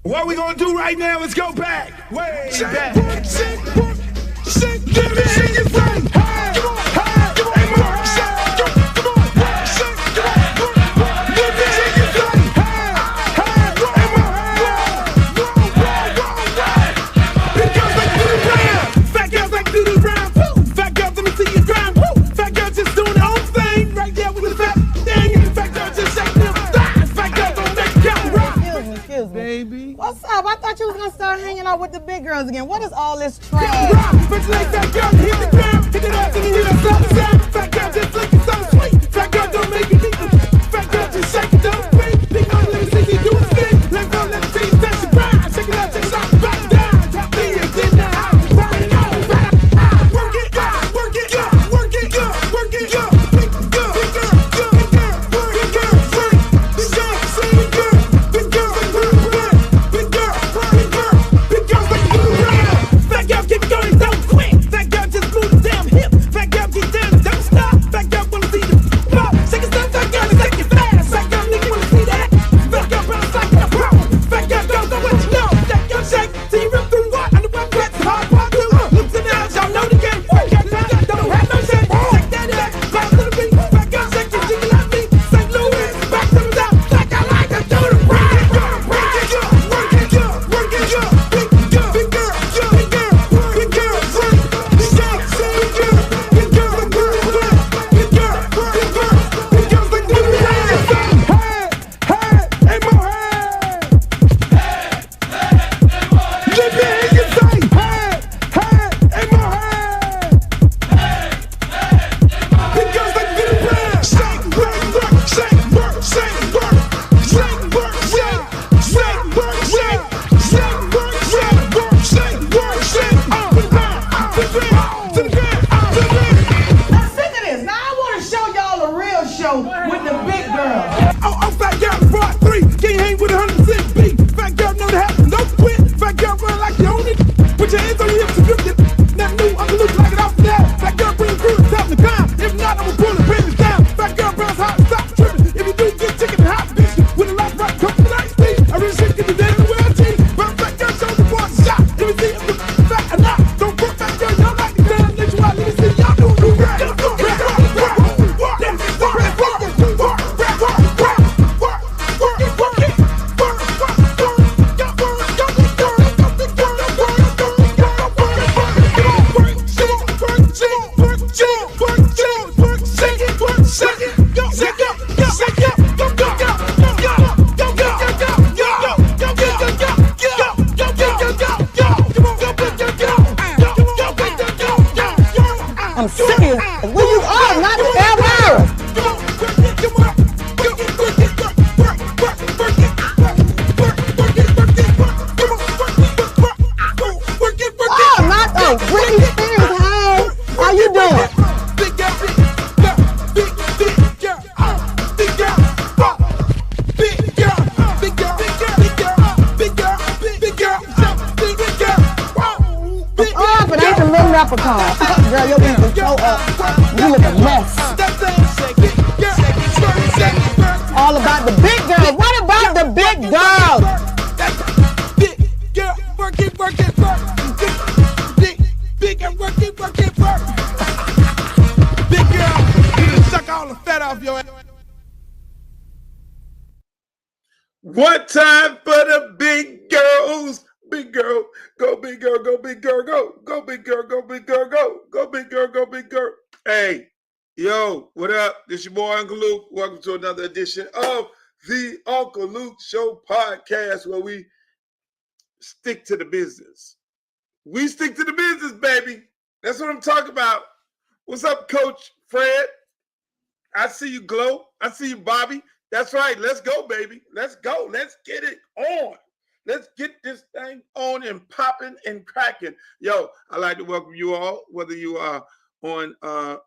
What we gonna do right now is go back, way back. Let me hear you say, hey, come on, hey, come on, come on, come on, let me hear you say, hey, because they do the round, fat girls like do the round, woo. Fat girls, let me see you grind, woo. Fat girls just doing their own thing, right there with the fat thing. Fat girls just shake them thighs, fat girls don't make count right. Excuse me. Baby. What's up? I thought you was gonna start hanging out with the big girls again. What is all this trash? Bitch like fat girl, hit the ground, hit it up and hit us up, sound. Fat girl just looking so sweet. Fat girl don't make it deep. Fat girl just shake it, don't break. Big girl, let me see you do a spin. Let go, let me see you touch the ground. Shake it out, shake it out, back down. Top beers in the house, burn it out. Work it, work it, work it, work it, big girl, big girl, big girl, big girl, big girl, big girl, big girl, big girl, big girl, big girl, like you around. Fat girl keep going, don't quit. Fat girl just move the damn hip. Fat girl get down, don't stop. Fat girl wanna see the pop. Shake it stuff, fat girl, shake it fast. Fat girl nigga wanna see that. Fat girl bounce like a pro. Fat girl don't know what you know. Fat girl shake till you rip through what? On the web wet, hard part two. Looks in the house, y'all know the game. Fat girl don't have no shame. Shake that ass, bounce to the beat. Fat girl shake it, jiggle at me. St. Louis, back to the top. Like I like to do the rap. Work it, work it, work it, big girl, big girl, big girl, big girl, big girl, big girl, big girl, big girl, big girl, big girl, big girl, like do the rap. Hey, hey, more hey. Let me hear you say, hey, hey, more hey. Big girls like do the rap. Shake, work, work, shake, work, shake, work, shake, work, shake, shake, work, shake, shake, work, shake, work, shake, work, shake, up and down, to the ground, to the ground, to the ground. Now sick of this. Now I want to show y'all a real show with the big girls. Oh, fat girl, brought three. Can't hang with 100% beat. Fat girl know the happen, no quit. Fat girl run like you own it. Put your hands on your hips and grip it. Now new, I'm gonna look like it off the that. Fat girl bring crew to top the climb. If not, I'ma pull the business down. Fat girl bounce hot, stop tripping. If you do get chicken and hot bitch with a lot of rock, come to the night speed. I really shit get the day in the world cheese. Bounce fat girl, show the boys a shot. Let me see if you fat or not. Don't put fat girl, y'all like the damn let you out. Let me see y'all do the rap. I'm serious. Where you are, not ever. Oh, not the Britney Spears. Hey, how you doing? Big girl, big girl, big girl, big girl, big girl, big girl, big girl, big girl, big girl. Oh, but ain't the little leprechaun. Girl, your beat is so up. You look a mess. All about the big girls. What about the big girls? Big girl, work it, work it, work. Big girl, work it, work it, work. Big girl, you done suck all the fat off your ass. One time for the big girls. Big girl, go big girl, go big girl, go. Go big girl, go big girl, go. Go big girl, go big girl. Hey, yo, what up? This your boy Uncle Luke. Welcome to another edition of the Uncle Luke Show podcast, where we stick to the business. We stick to the business, baby. That's what I'm talking about. What's up, Coach Fred? I see you, Glow. I see you, Bobby. That's right. Let's go, baby. Let's go. Let's get it on. Let's get this thing on and popping and cracking. Yo, I'd like to welcome you all, whether you are on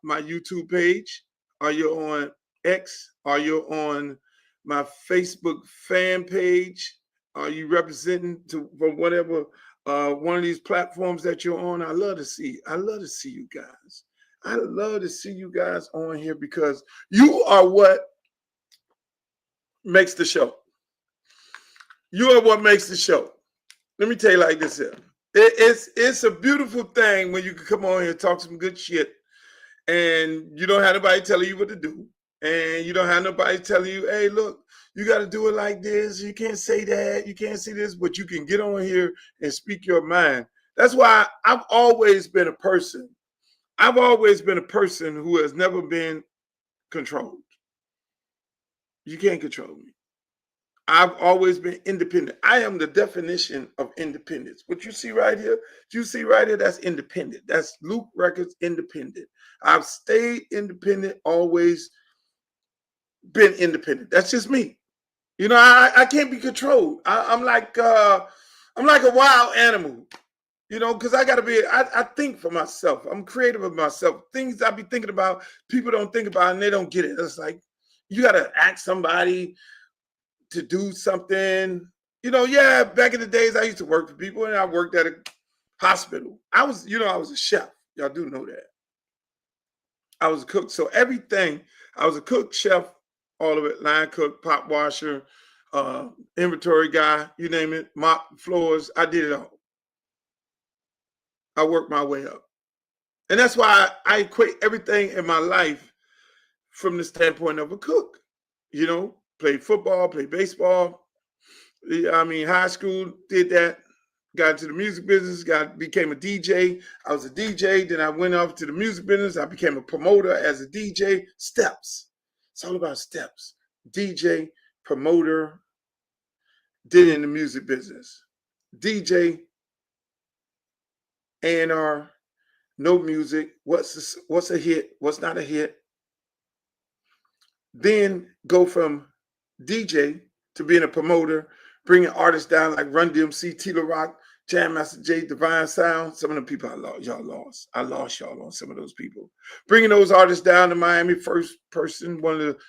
my YouTube page, or you're on X, or you're on my Facebook fan page, are you representing from whatever one of these platforms that you're on? I love to see you guys. I love to see you guys on here because you are what makes the show. You are what makes the show. Let me tell you like this here. It's a beautiful thing when you can come on here and talk some good shit, and you don't have nobody telling you what to do, and you don't have nobody telling you, hey, look, you got to do it like this. You can't say that. You can't say this, but you can get on here and speak your mind. That's why I've always been a person. I've always been a person who has never been controlled. You can't control me. I've always been independent. I am the definition of independence. What you see right here, that's independent. That's Luke Records independent. I've stayed independent, always been independent. That's just me. You know, I can't be controlled. I'm like a wild animal. You know, because I got to be, I think for myself. I'm creative of myself. Things I be thinking about, people don't think about and they don't get it. It's like, you got to ask somebody to do something. You know, yeah, back in the days, I used to work for people and I worked at a hospital. I was a chef. Y'all do know that. I was a cook. So everything, I was a cook, chef, all of it, line cook, pot washer, inventory guy, you name it, mop floors. I did it all. I worked my way up. And that's why I equate everything in my life from the standpoint of a cook. You know, played football, played baseball. I mean, high school, did that. Got into the music business, became a DJ. I was a DJ. Then I went off to the music business. I became a promoter as a DJ. Steps. It's all about steps. DJ, promoter, then in the music business. DJ, A&R, no music. What's a hit? What's not a hit? Then go from DJ to being a promoter, bringing artists down like Run DMC, Tila Rock, Jam Master Jay, Divine Sound. Some of the people I lost. I lost y'all on some of those people. Bringing those artists down to Miami,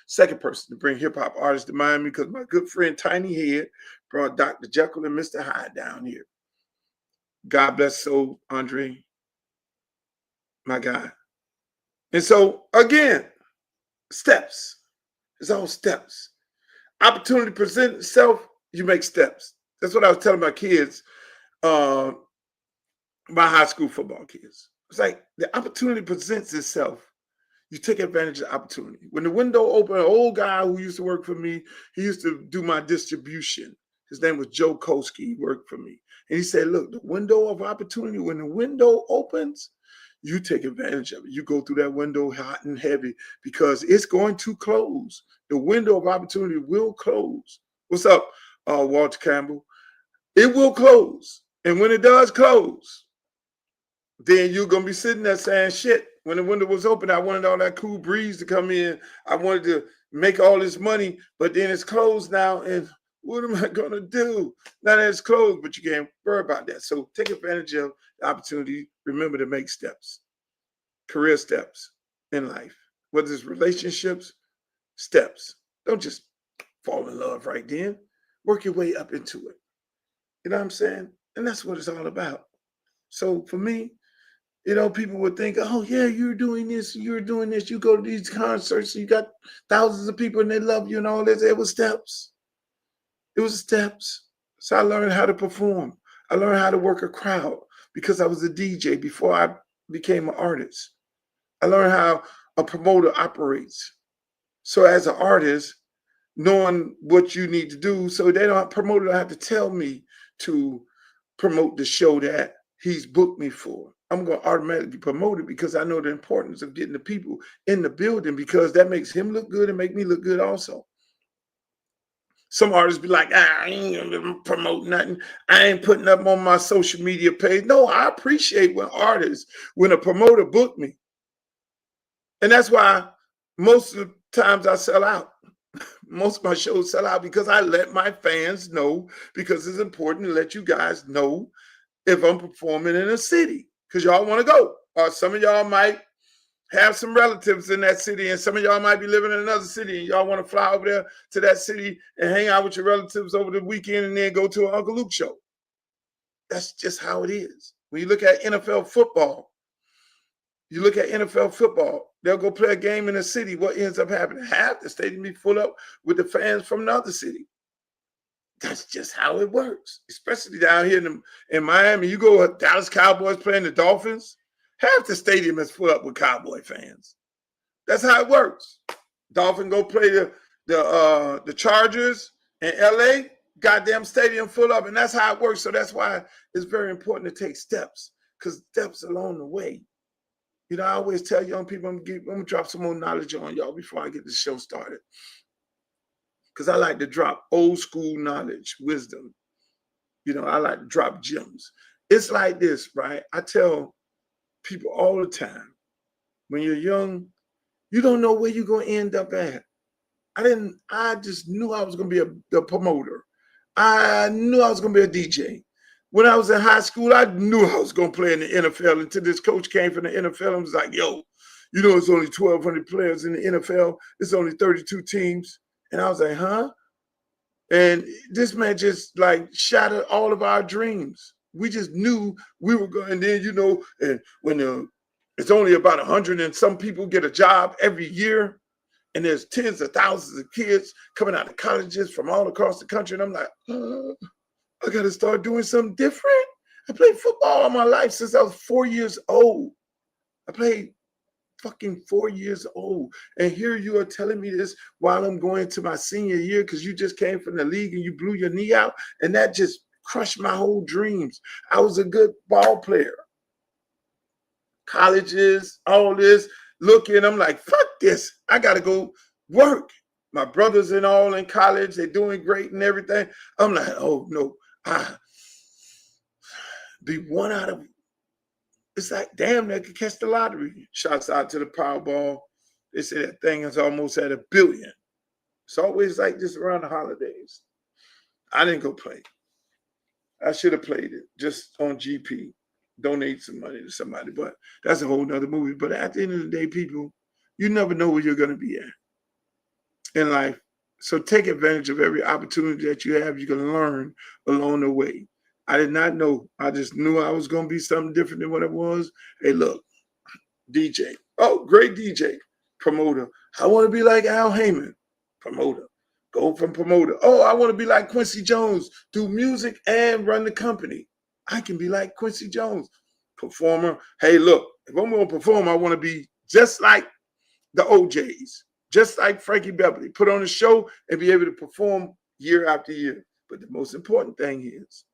second person to bring hip hop artists to Miami, because my good friend Tiny Head brought Dr. Jekyll and Mr. Hyde down here. God bless soul, Andre, my guy. And so again, steps. It's all steps. Opportunity presents itself, you make steps. That's what I was telling my kids, my high school football kids. It's like the opportunity presents itself. You take advantage of the opportunity. When the window opened, an old guy who used to work for me, he used to do my distribution. His name was Joe Kolsky. He worked for me. And he said, look, the window of opportunity, when the window opens, you take advantage of it. You go through that window hot and heavy because it's going to close. The window of opportunity will close. What's up, Walter Campbell? It will close. And when it does close, then you're going to be sitting there saying, shit, when the window was open, I wanted all that cool breeze to come in. I wanted to make all this money, but then it's closed now. And what am I going to do? Now that it's closed, but you can't worry about that. So take advantage of the opportunity. Remember to make steps, career steps in life, whether it's relationships, steps. Don't just fall in love right then. Work your way up into it. You know what I'm saying? And that's what it's all about. So for me, you know, people would think, oh, yeah, you're doing this, you're doing this. You go to these concerts, you got thousands of people and they love you and all this. It was steps. It was steps. So I learned how to perform. I learned how to work a crowd because I was a DJ before I became an artist. I learned how a promoter operates. So as an artist, knowing what you need to do, so promoter don't have to tell me to promote the show that he's booked me for. I'm going to automatically promote it because I know the importance of getting the people in the building, because that makes him look good and make me look good also. Some artists be like, I ain't gonna promote nothing. I ain't putting up on my social media page. No, I appreciate when a promoter booked me. And that's why most of the times I sell out. Most of my shows sell out because I let my fans know, because it's important to let you guys know if I'm performing in a city, because y'all want to go. Or some of y'all might have some relatives in that city, and some of y'all might be living in another city, and y'all want to fly over there to that city and hang out with your relatives over the weekend and then go to an Uncle Luke show. That's just how it is. When you look at NFL football, they'll go play a game in a city. What ends up happening? Half the stadium be full up with the fans from another city. That's just how it works, especially down here in Miami. You go Dallas Cowboys playing the Dolphins, half the stadium is full up with Cowboy fans. That's how it works. Dolphins go play the Chargers in LA, goddamn stadium full up, and that's how it works. So that's why it's very important to take steps, because steps along the way. You know, I always tell young people, I'm gonna drop some more knowledge on y'all before I get the show started, because I like to drop old school knowledge, wisdom. You know, I like to drop gems. It's like this, right? I tell people all the time, when you're young, you don't know where you're going to end up at. I just knew I was going to be a promoter. I knew I was going to be a DJ. When I was in high school, I knew I was going to play in the NFL until this coach came from the NFL and was like, yo, you know, it's only 1,200 players in the NFL. It's only 32 teams. And I was like, huh? And this man just like shattered all of our dreams. We just knew we were going, and then, you know, and when it's only about 100 and some people get a job every year, and there's tens of thousands of kids coming out of colleges from all across the country. And I'm like, I got to start doing something different. I played football all my life since I was 4 years old. I played fucking 4 years old. And here you are telling me this while I'm going to my senior year because you just came from the league and you blew your knee out. And that just crushed my whole dreams. I was a good ball player. Colleges, all this. Looking, I'm like, fuck this. I got to go work. My brothers and all in college, they're doing great and everything. I'm like, oh no, I be one out of, it's like, damn, they could catch the lottery. Shouts out to the Powerball. They say that thing is almost at $1 billion. It's always like this around the holidays. I didn't go play. I should have played it just on GP. Donate some money to somebody, but that's a whole nother movie. But at the end of the day, people, you never know where you're going to be at in life. So take advantage of every opportunity that you have. You can learn along the way. I did not know. I just knew I was going to be something different than what it was. Hey, look, DJ. Oh, great DJ. Promoter. I want to be like Al Heyman. Promoter. Go from promoter. Oh, I want to be like Quincy Jones. Do music and run the company. I can be like Quincy Jones, performer. Hey, look, if I'm going to perform, I want to be just like the OJs, just like Frankie Beverly, put on a show and be able to perform year after year. But the most important thing is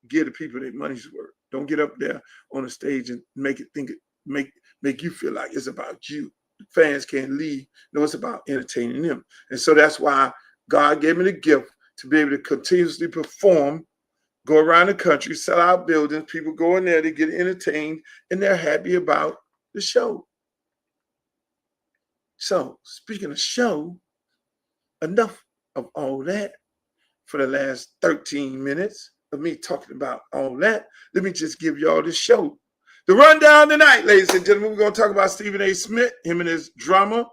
give the people their money's worth. Don't get up there on the stage and make you feel like it's about you. Fans can't leave. No, it's about entertaining them. And so that's why God gave me the gift to be able to continuously perform, go around the country, sell out buildings, people go in there to get entertained, and they're happy about the show. So, speaking of show, enough of all that for the last 13 minutes of me talking about all that. Let me just give y'all the show. The rundown tonight, ladies and gentlemen, we're going to talk about Stephen A. Smith, him and his drama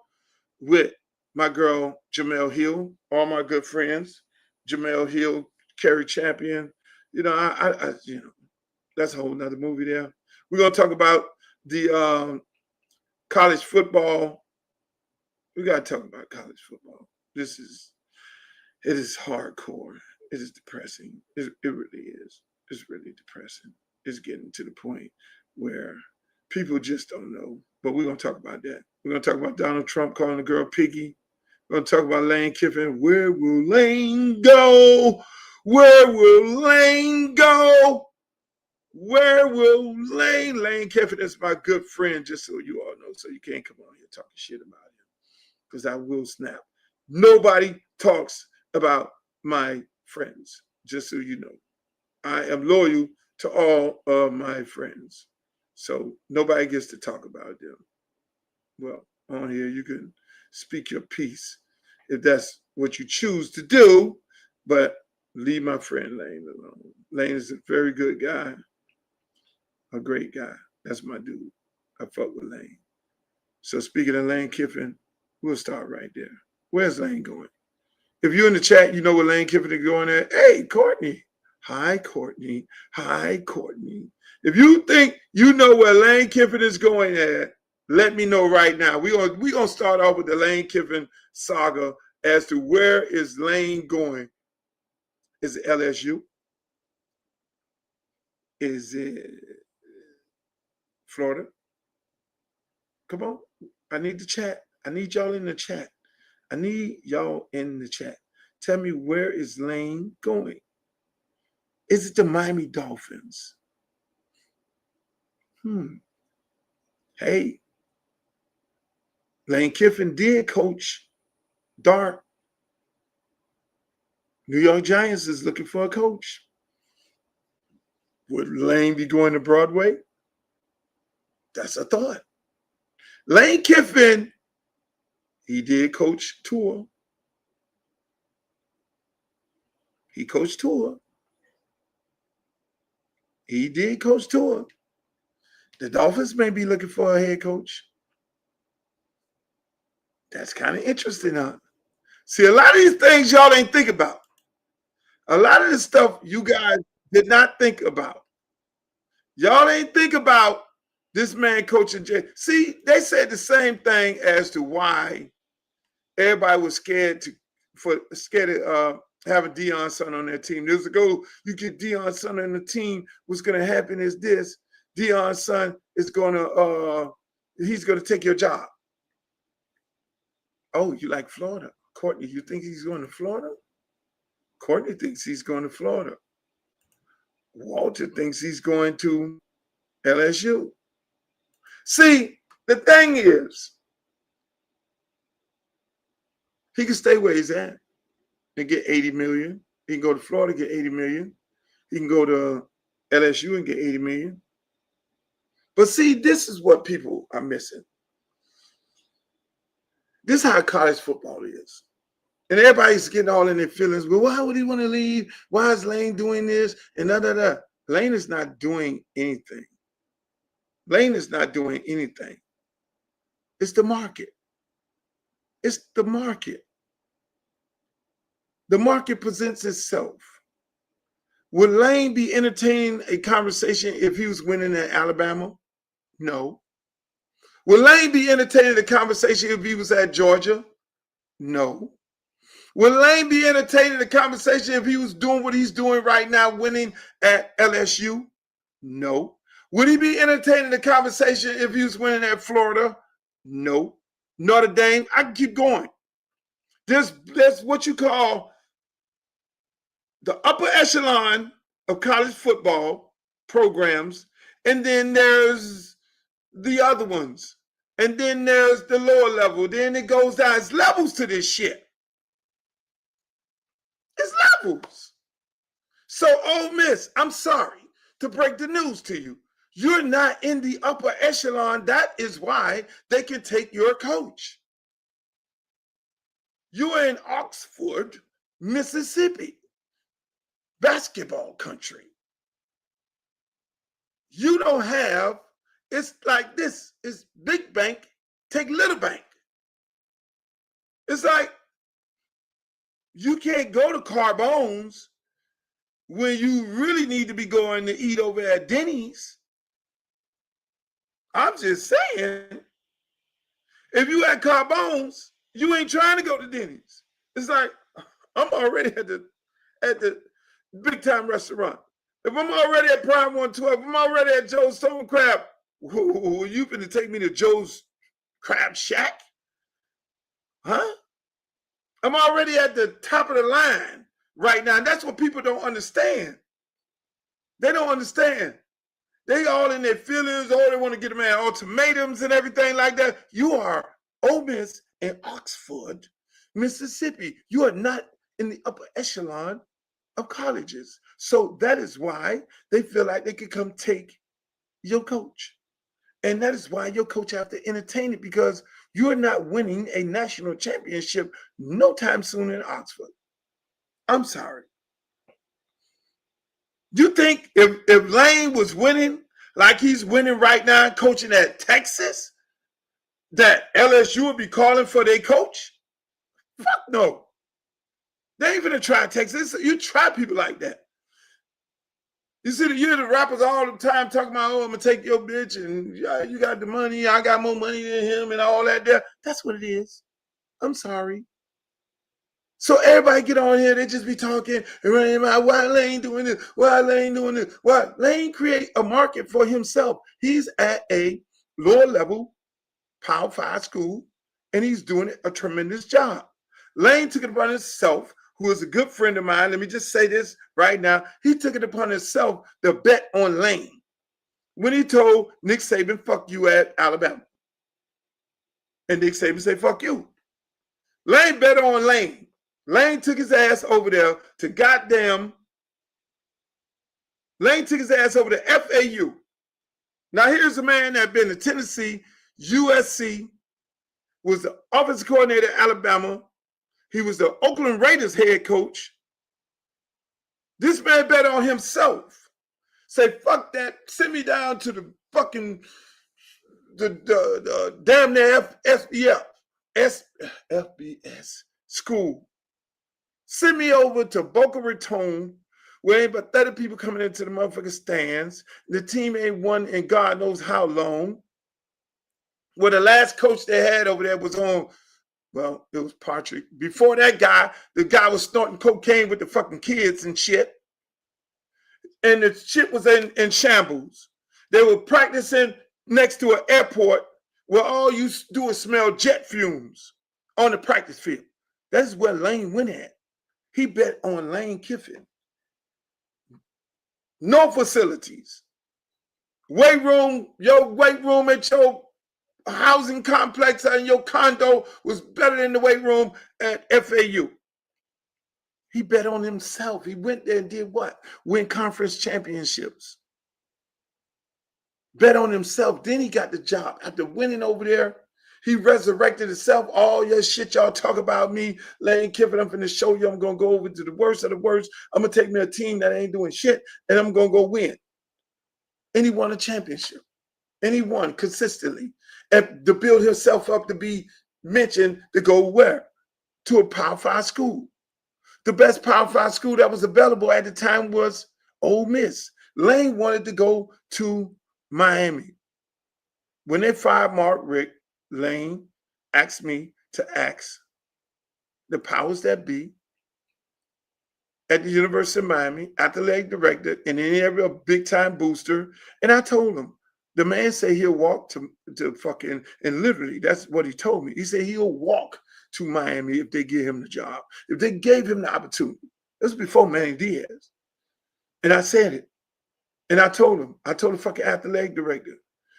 with my girl, Jemele Hill, all my good friends, Jemele Hill, Kerry Champion. You know, I you know, that's a whole nother movie there. We're going to talk about the college football. We got to talk about college football. It is hardcore. It is depressing. It really is. It's really depressing. It's getting to the point where people just don't know. But we're going to talk about that. We're going to talk about Donald Trump calling the girl Piggy. We're going to talk about Lane Kiffin. Where will Lane go? Where will Lane go? Where will Lane Kiffin is my good friend, just so you all know, so you can't come on here talking shit about him, because I will snap. Nobody talks about my friends, just so you know. I am loyal to all of my friends, so nobody gets to talk about them. Well, on here, you can speak your piece if that's what you choose to do, but leave my friend Lane alone. Lane is a very good guy, a great guy. That's my dude. I fuck with Lane. So speaking of Lane Kiffin, we'll start right there. Where's Lane going? If you're in the chat, you know where Lane Kiffin is going at. Hey, Courtney. Hi, Courtney. Hi, Courtney. If you think you know where Lane Kiffin is going at, let me know right now. We're gonna start off with the Lane Kiffin saga as to where is Lane going. Is it LSU? Is it Florida? Come on. I need the chat. I need y'all in the chat. I need y'all in the chat. Tell me, where is Lane going? Is it the Miami Dolphins? Hey, Lane Kiffin did coach Dart. New York Giants is looking for a coach. Would Lane be going to Broadway? That's a thought. Lane Kiffin, he did coach Tua. He coached Tua. He did coach Tua. The Dolphins may be looking for a head coach. That's kind of interesting, huh? See, a lot of these things y'all ain't think about. A lot of this stuff you guys did not think about. Y'all ain't think about this man coaching Jay. See, they said the same thing as to why everybody was scared to have a Deion son on their team. There's a goal, you get Deion son on the team, what's going to happen is this: Deion son is going to he's going to take your job. Oh, you like Florida? Courtney, you think he's going to Florida? Courtney thinks he's going to Florida. Walter thinks he's going to LSU. See, the thing is, he can stay where he's at and get 80 million. He can go to Florida and get 80 million. He can go to LSU and get 80 million. But see, this is what people are missing. This is how college football is. And everybody's getting all in their feelings. Well, why would he want to leave? Why is Lane doing this? And da-da-da. Lane is not doing anything. Lane is not doing anything. It's the market. It's the market. The market presents itself. Would Lane be entertaining a conversation if he was winning at Alabama? No. Would Lane be entertaining a conversation if he was at Georgia? No. Would Lane be entertaining a conversation if he was doing what he's doing right now, winning at LSU? No. Would he be entertaining the conversation if he was winning at Florida? No. Notre Dame? I can keep going. There's what you call the upper echelon of college football programs, and then there's the other ones, and then there's the lower level. Then it goes down. It's levels to this shit. It's levels. So, Ole Miss, I'm sorry to break the news to you. You're not in the upper echelon. That is why they can take your coach. You're in Oxford, Mississippi, basketball country. You don't have, it's like this. It's big bank, take little bank. It's like you can't go to Carbone's when you really need to be going to eat over at Denny's. I'm just saying, if you at Carbone's, you ain't trying to go to Denny's. It's like, I'm already at the big time restaurant. If I'm already at Prime 112, if I'm already at Joe's Stone Crab, you finna take me to Joe's Crab Shack? Huh? I'm already at the top of the line right now. And that's what people don't understand. They don't understand. They all in their feelings. Oh, they want to get them at ultimatums and everything like that. You are Ole Miss in Oxford, Mississippi. You are not in the upper echelon of colleges. So that is why they feel like they could come take your coach. And that is why your coach have to entertain it, because you're not winning a national championship no time soon in Oxford. I'm sorry. You think if Lane was winning like he's winning right now, coaching at Texas, that LSU would be calling for their coach? Fuck no. They ain't gonna try Texas. You try people like that. You see, you hear the rappers all the time talking about, oh, I'm gonna take your bitch, and you got the money, I got more money than him, and all that there. That's what it is. I'm sorry. So everybody get on here, they just be talking and running about why Lane doing this, why Lane doing this, why Lane create a market for himself. He's at a lower level Power 5 school, and he's doing a tremendous job. Lane took it upon himself, who is a good friend of mine. Let me just say this right now. He took it upon himself to bet on Lane when he told Nick Saban, fuck you at Alabama. And Nick Saban said, fuck you. Lane bet on Lane. Lane took his ass over there to Lane took his ass over to FAU. Now here's a man that been to Tennessee, USC, was the offensive coordinator at Alabama. He was the Oakland Raiders head coach. This man bet on himself. Say, fuck that. Send me down to the fucking, the damn near FBS school. Send me over to Boca Raton, where ain't but 30 people coming into the motherfucking stands. The team ain't won in God knows how long. Where the last coach they had over there was on, well, it was Patrick. Before that guy, the guy was snorting cocaine with the fucking kids and shit. And the shit was in shambles. They were practicing next to an airport where all you do is smell jet fumes on the practice field. That's where Lane went at. He bet on Lane Kiffin. No facilities. Weight room, your weight room at your housing complex and your condo was better than the weight room at FAU. He bet on himself. He went there and did what? Win conference championships. Bet on himself. Then he got the job. After winning over there, he resurrected himself. All your shit y'all talk about me, Lane Kiffin, I'm finna show you I'm going to go over to the worst of the worst. I'm going to take me a team that ain't doing shit, and I'm going to go win. And he won a championship. And he won consistently. And to build himself up to be mentioned to go where? To a Power 5 school. The best Power 5 school that was available at the time was Ole Miss. Lane wanted to go to Miami. When they fired Mark Richt, Lane asked me to ask the powers that be at the University of Miami, athletic director, and any other big-time booster, and I told him, the man said he'll walk to fucking, and literally, that's what he told me. He said he'll walk to Miami if they give him the job, if they gave him the opportunity. This was before Manny Diaz. And I said it. And I told the fucking athletic director.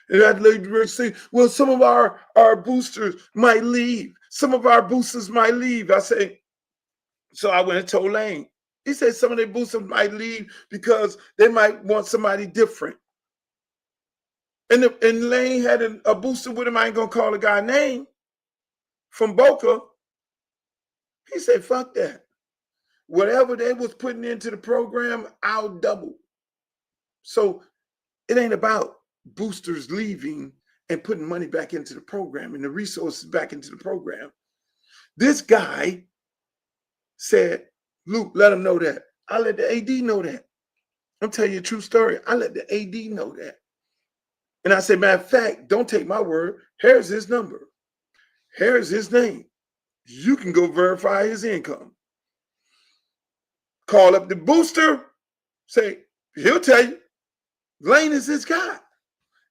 And the athletic director said, well, some of our boosters might leave. Some of our boosters might leave. I said, so I went and told Lane. He said some of their boosters might leave because they might want somebody different. And Lane had a booster with him. I ain't going to call the guy name. From Boca. He said, fuck that. Whatever they was putting into the program, I'll double. So it ain't about boosters leaving and putting money back into the program and the resources back into the program. This guy said, Luke, let him know that. I let the AD know that. I'm telling you a true story. I let the AD know that. And I said, matter of fact, don't take my word. Here's his number. Here's his name. You can go verify his income. Call up the booster. Say, he'll tell you. Lane is his guy.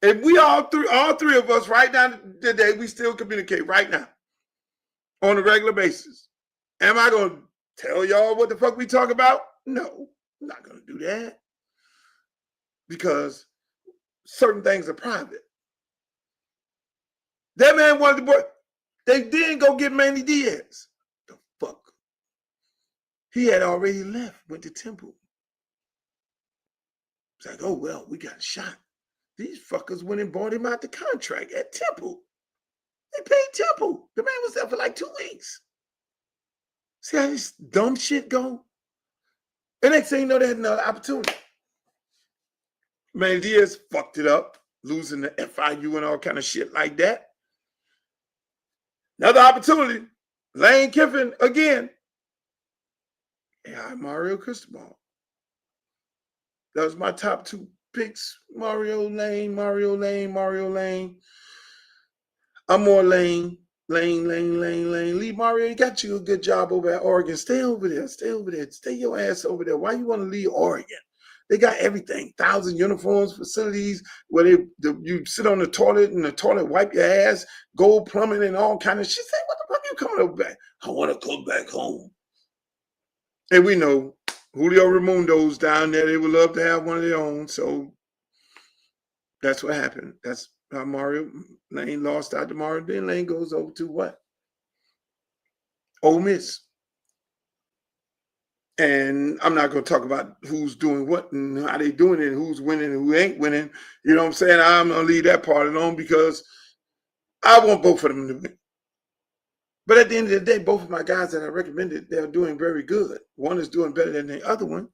And we all three of us right now today, we still communicate right now on a regular basis. Am I going to tell y'all what the fuck we talk about? No, I'm not going to do that. Because certain things are private. That man wanted to work. They didn't go get Manny Diaz. The fuck? He had already left, went to Temple. It's like, oh, well, we got a shot. These fuckers went and bought him out the contract at Temple. They paid Temple. The man was there for like 2 weeks. See how this dumb shit go? And next thing you know, they had another opportunity. Manny Diaz fucked it up, losing the FIU and all kind of shit like that. Another opportunity. Lane Kiffin again. Yeah, Mario Cristobal. That was my top two picks. Mario Lane. I'm more Lane. Lane. Lee Mario, you got you a good job over at Oregon. Stay over there. Stay your ass over there. Why you want to leave Oregon? They got everything. 1,000 uniforms, facilities where you sit on the toilet and the toilet wipe your ass, gold plumbing and all kind of shit. Say, what the fuck you coming over back? I want to come back home. And we know Julio Raimundo's down there. They would love to have one of their own. So that's what happened. That's how Mario Lane lost out to Mario. Then Lane goes over to what? Ole Miss. And I'm not going to talk about who's doing what and how they doing it, and who's winning and who ain't winning. You know what I'm saying? I'm going to leave that part alone because I want both of them to win. But at the end of the day, both of my guys that I recommended, they're doing very good. One is doing better than the other one.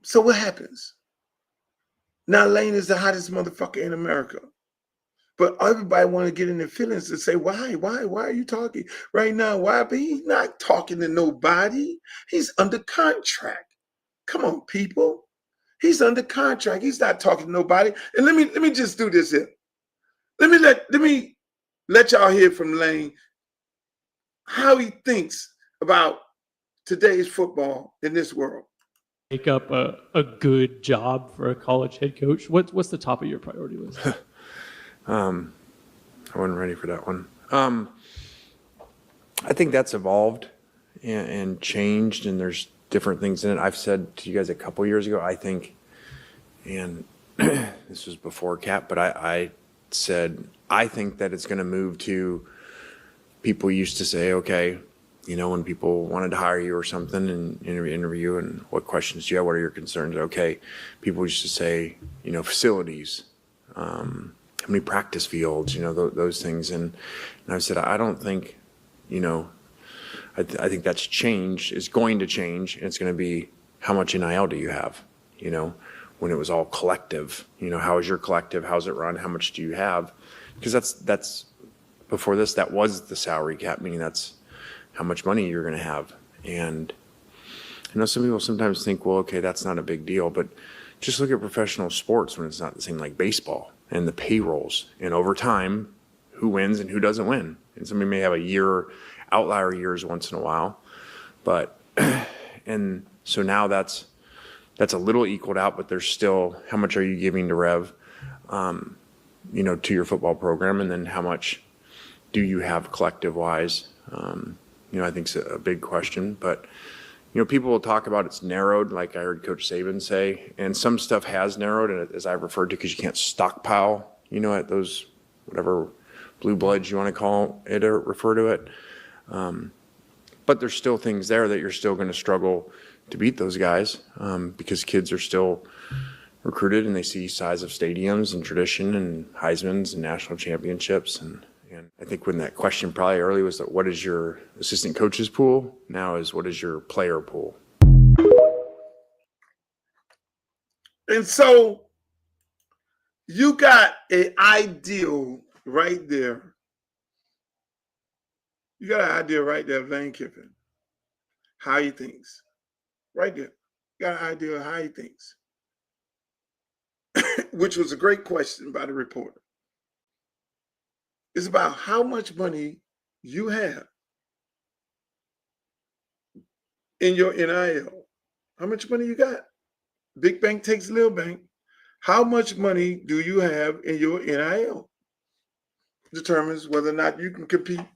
So what happens? Now Lane is the hottest motherfucker in America. But everybody want to get in their feelings and say, why are you talking right now? Why? But he's not talking to nobody. He's under contract. Come on, people. He's under contract. He's not talking to nobody. And let me just do this here. Let me let y'all hear from Lane how he thinks about today's football in this world. Make up a good job for a college head coach. What's the top of your priority list? I wasn't ready for that one. I think that's evolved and changed, and there's different things in it. I've said to you guys a couple years ago, I think, and this was before Cap, but I said, I think that it's going to move to, people used to say, okay, you know, when people wanted to hire you or something and interview and what questions do you have, what are your concerns? Okay, people used to say, you know, facilities, how many practice fields, you know, those things. And I said, I don't think, you know, I think that's changed, is going to change. And it's going to be, how much NIL do you have? You know, when it was all collective, you know, how is your collective? How's it run? How much do you have? Because that's before this, that was the salary cap, meaning that's how much money you're going to have. And I know some people sometimes think, well, okay, that's not a big deal, but just look at professional sports when it's not the same, like baseball and the payrolls. And over time, who wins and who doesn't win. And somebody may have outlier years once in a while. But, and so now that's a little equaled out, but there's still, how much are you giving to Rev, you know, to your football program? And then how much do you have collective wise? You know, I think it's a big question, but you know, people will talk about it's narrowed, like I heard Coach Saban say, and some stuff has narrowed, and as I've referred to, because you can't stockpile, you know, at those, whatever blue bloods you want to call it or refer to it. But there's still things there that you're still going to struggle to beat those guys, because kids are still recruited and they see size of stadiums and tradition and Heisman's and national championships. And I think when that question probably early was that, what is your assistant coach's pool? Now is, what is your player pool? And so you got an ideal right there. You got an idea right there of Lane Kiffin, how he thinks. Right there. You got an idea of how he thinks. Which was a great question by the reporter. It's about how much money you have in your NIL. How much money you got? Big bank takes little bank. How much money do you have in your NIL? Determines whether or not you can compete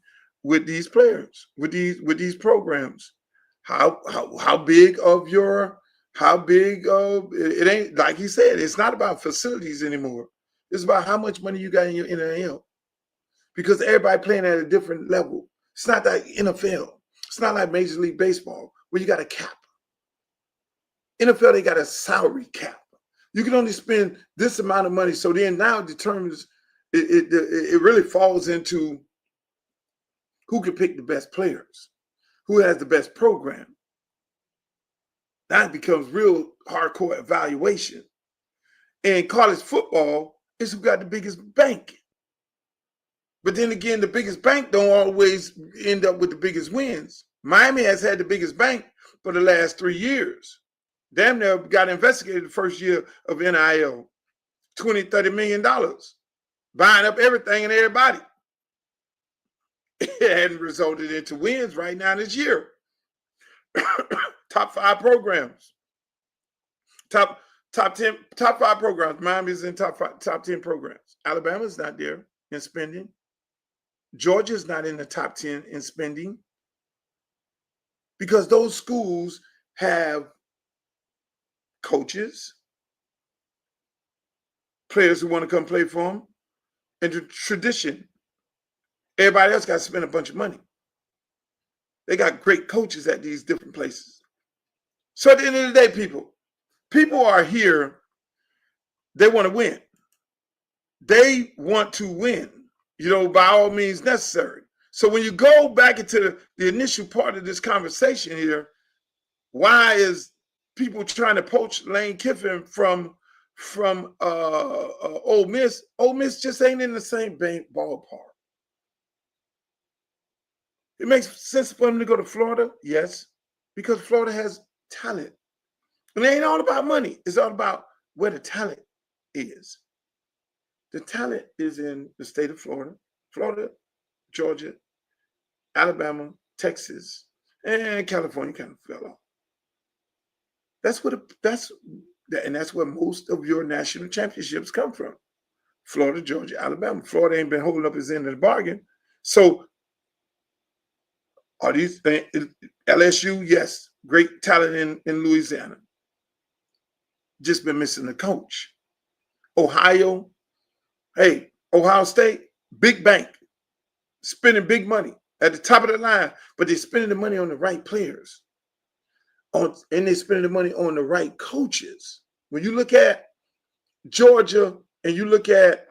with these players, with these programs. How big of it ain't, like he said, it's not about facilities anymore. It's about how much money you got in your NIL. Because everybody playing at a different level. It's not like NFL. It's not like Major League Baseball where you got a cap. NFL, they got a salary cap. You can only spend this amount of money. So then now it determines, it really falls into who can pick the best players, who has the best program. That becomes real hardcore evaluation. And college football is who got the biggest bank. But then again, the biggest bank don't always end up with the biggest wins. Miami has had the biggest bank for the last 3 years. Damn near got investigated the first year of NIL, $20, $30 million. buying up everything and everybody. It hadn't resulted into wins right now this year. Top 5 programs. Top 10, top 5 programs. Miami's in top 10 programs. Alabama's not there in spending. Georgia's not in the top 10 in spending because those schools have coaches, players who want to come play for them, and the tradition. Everybody else got to spend a bunch of money. They got great coaches at these different places. So at the end of the day, people are here. They want to win. They want to win, by all means necessary. So when you go back into the initial part of this conversation here, why is people trying to poach Lane Kiffin from Ole Miss? Ole Miss just ain't in the same ballpark. It makes sense for them to go to Florida, yes, because Florida has talent. And it ain't all about money. It's all about where the talent is. The talent is in the state of Florida, Georgia, Alabama, Texas, and California kind of fell off. That's where most of your national championships come from. Florida, Georgia, Alabama. Florida ain't been holding up his end of the bargain. So are these LSU? Yes, great talent in Louisiana. Just been missing the coach. Ohio State, big bank, spending big money at the top of the line, but they're spending the money on the right players, and they're spending the money on the right coaches. When you look at Georgia and you look at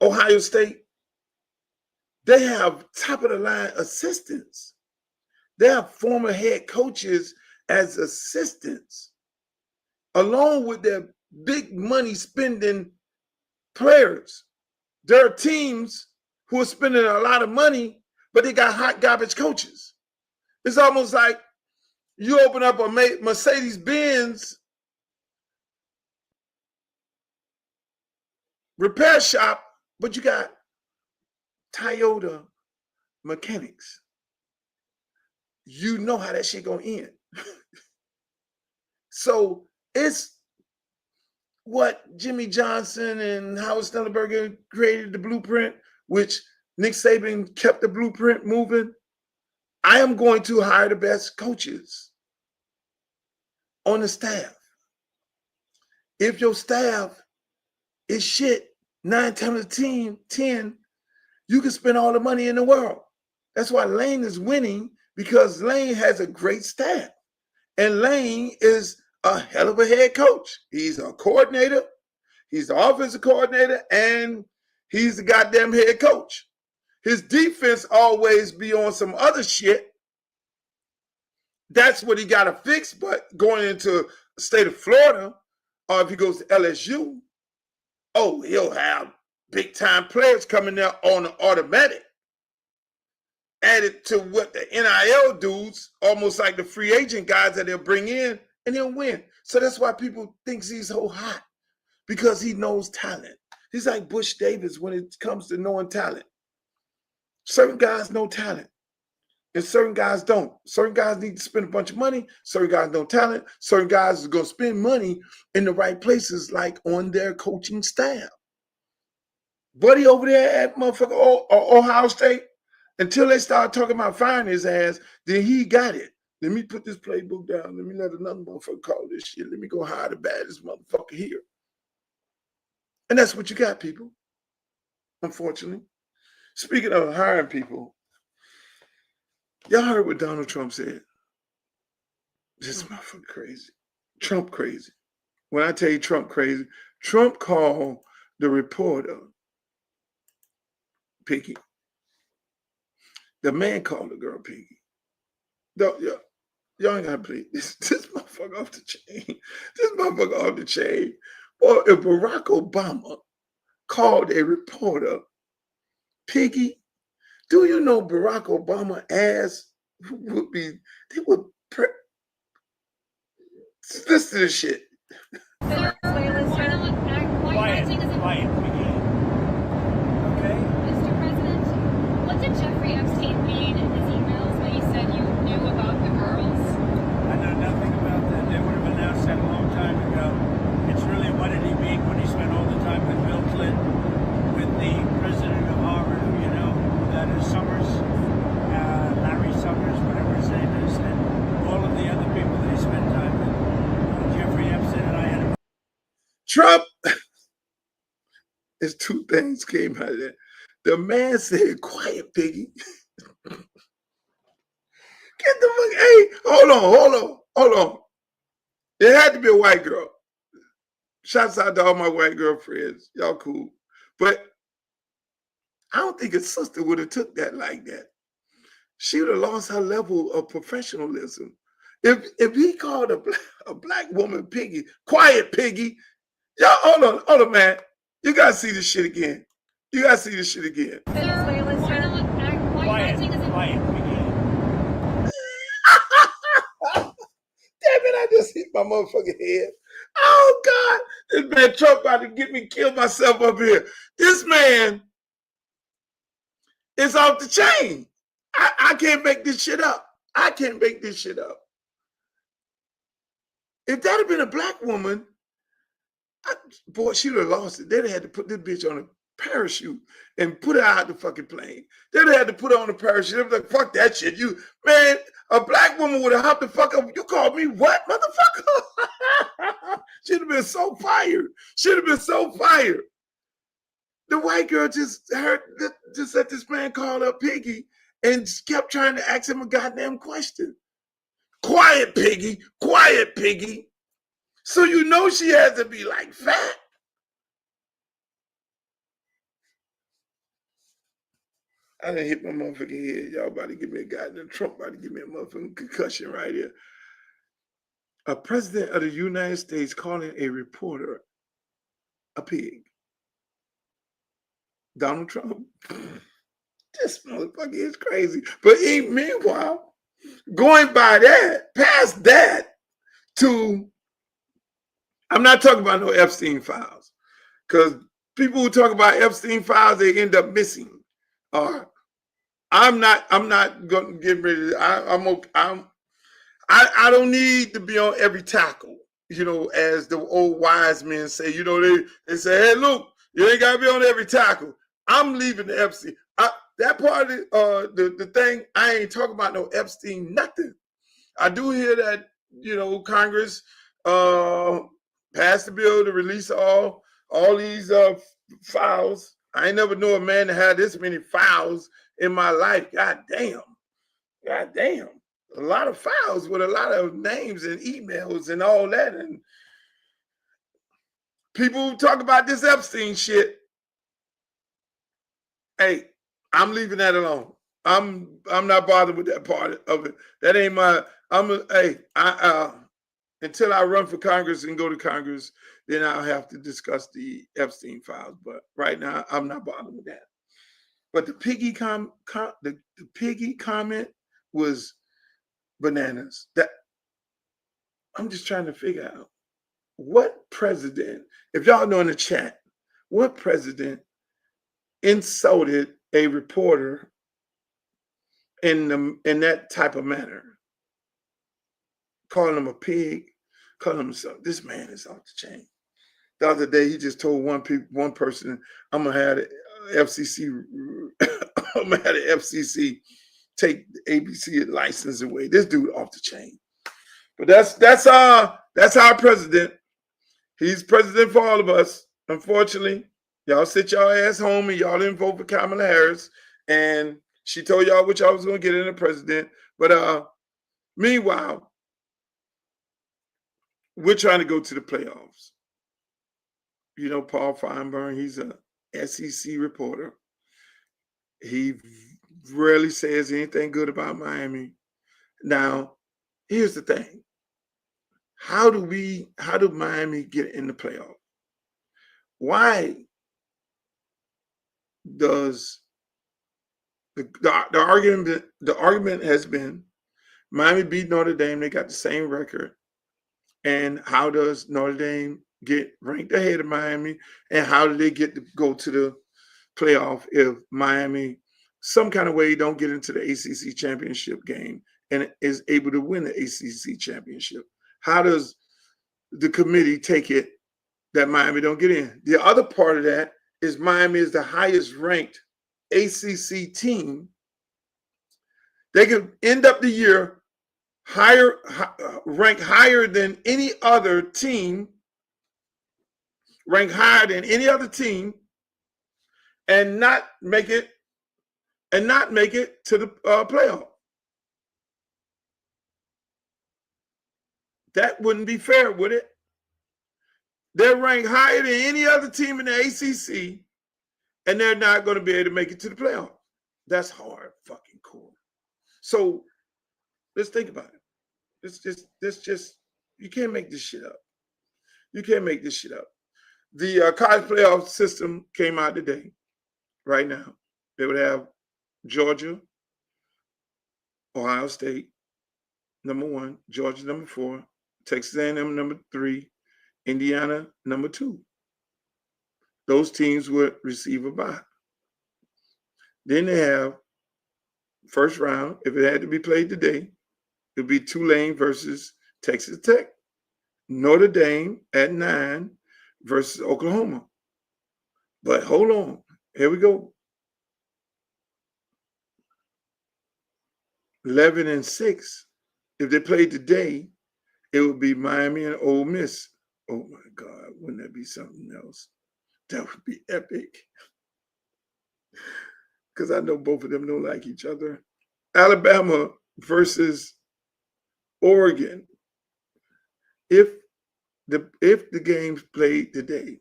Ohio State, they have top of the line assistants. They have former head coaches as assistants, along with their big money spending players. There are teams who are spending a lot of money, but they got hot garbage coaches. It's almost like you open up a Mercedes-Benz repair shop, but you got Toyota mechanics. You know how that shit gonna end. So it's what Jimmy Johnson and Howard Schnellenberger created the blueprint, which Nick Saban kept the blueprint moving. I am going to hire the best coaches on the staff. If your staff is shit, 9 times out of 10, you can spend all the money in the world. That's why Lane is winning, because Lane has a great staff. And Lane is a hell of a head coach. He's a coordinator. He's the offensive coordinator, and he's the goddamn head coach. His defense always be on some other shit. That's what he got to fix. But going into the state of Florida, or if he goes to LSU, he'll have big-time players coming there on the automatic. Added to what the NIL dudes, almost like the free agent guys that they'll bring in, and he'll win. So that's why people think he's so hot, because he knows talent. He's like Bush Davis when it comes to knowing talent. Certain guys know talent, and certain guys don't. Certain guys need to spend a bunch of money. Certain guys know talent. Certain guys are going to spend money in the right places, like on their coaching staff. Buddy over there at motherfucker Ohio State, until they start talking about firing his ass, then he got it. Let me put this playbook down. Let me let another motherfucker call this shit. Let me go hire the baddest motherfucker here. And that's what you got, people, unfortunately. Speaking of hiring people, y'all heard what Donald Trump said. This motherfucker crazy. Trump crazy. When I tell you Trump crazy, Trump called the reporter Piggy. The man called the girl Piggy. Y'all ain't gotta believe this motherfucker off the chain. This motherfucker off the chain. Or if Barack Obama called a reporter Piggy, do you know Barack Obama ass would be, they would listen to this shit. Quiet. Trump, there's two things came out of that. The man said, quiet, piggy. Get the fuck, hey, hold on. It had to be a white girl. Shouts out to all my white girlfriends. Y'all cool. But I don't think his sister would have took that like that. She would have lost her level of professionalism. If he called a black woman piggy, quiet piggy, y'all, hold on, man. You gotta see this shit again. Damn it, I just hit my motherfucking head. Oh, God. This man Trump about to get me kill myself up here. This man is off the chain. I can't make this shit up. If that had been a black woman, boy, she would have lost it. They'd have had to put this bitch on a parachute and put her out the fucking plane. They'd have had to put her on a parachute. They'd be like, fuck that shit. You, man, a black woman would have hopped the fuck up. You called me what, motherfucker? She'd have been so fired. The white girl just let this man call her piggy and just kept trying to ask him a goddamn question. Quiet, piggy. So you know she has to be like fat. I done hit my motherfucking head. Y'all about to give me a goddamn Trump about to give me a motherfucking concussion right here. A president of the United States calling a reporter a pig. Donald Trump. This motherfucker is crazy. But meanwhile, going by that, past that, to, I'm not talking about no Epstein files, because people who talk about Epstein files, they end up missing. I'm not going to get ready to, I don't need to be on every tackle, as the old wise men say. They say, hey, look, you ain't got to be on every tackle. I'm leaving the Epstein. That part of the thing, I ain't talking about no Epstein, nothing. I do hear that, Congress passed the bill to release all these files. I ain't never know a man that had this many files in my life. God damn. A lot of files with a lot of names and emails and all that. And people who talk about this Epstein shit, hey, I'm leaving that alone. I'm not bothered with that part of it. That ain't my. Until I run for Congress and go to Congress, then I'll have to discuss the Epstein files. But right now, I'm not bothered with that. But the piggy the piggy comment was bananas. That I'm just trying to figure out what president, if y'all know in the chat, what president insulted a reporter in that type of manner, calling him a pig, calling him something. This man is off the chain. The other day, he just told one person, I'm gonna have the FCC, I'm gonna have the FCC take the ABC license away. This dude off the chain. But that's our president. He's president for all of us. Unfortunately, y'all sit y'all ass home and y'all didn't vote for Kamala Harris, and she told y'all what y'all was gonna get in the president. But meanwhile, we're trying to go to the playoffs. Paul Feinberg, he's a SEC reporter. He rarely says anything good about Miami. Now, here's the thing. How do Miami get in the playoff? Why does the argument has been Miami beat Notre Dame, they got the same record. And how does Notre Dame get ranked ahead of Miami? And how do they get to go to the playoff if Miami, some kind of way, don't get into the ACC championship game and is able to win the ACC championship? How does the committee take it that Miami don't get in? The other part of that is Miami is the highest ranked ACC team. They could end up the year ranked higher than any other team rank higher than any other team and not make it to the playoff. That wouldn't be fair, would it? They're ranked higher than any other team in the ACC, and they're not going to be able to make it to the playoff. That's hard fucking core. So let's think about it. This just you can't make this shit up. You can't make this shit up. The college playoff system came out today. Right now, they would have Georgia, Ohio State, number 1, Georgia number 4, Texas A&M number 3, Indiana number 2. Those teams would receive a bye. Then they have first round. If it had to be played today, it would be Tulane versus Texas Tech. Notre Dame at 9 versus Oklahoma. But hold on. Here we go. 11 and 6. If they played today, it would be Miami and Ole Miss. Oh my God, wouldn't that be something else? That would be epic. Because I know both of them don't like each other. Alabama versus Oregon. If the game's played today,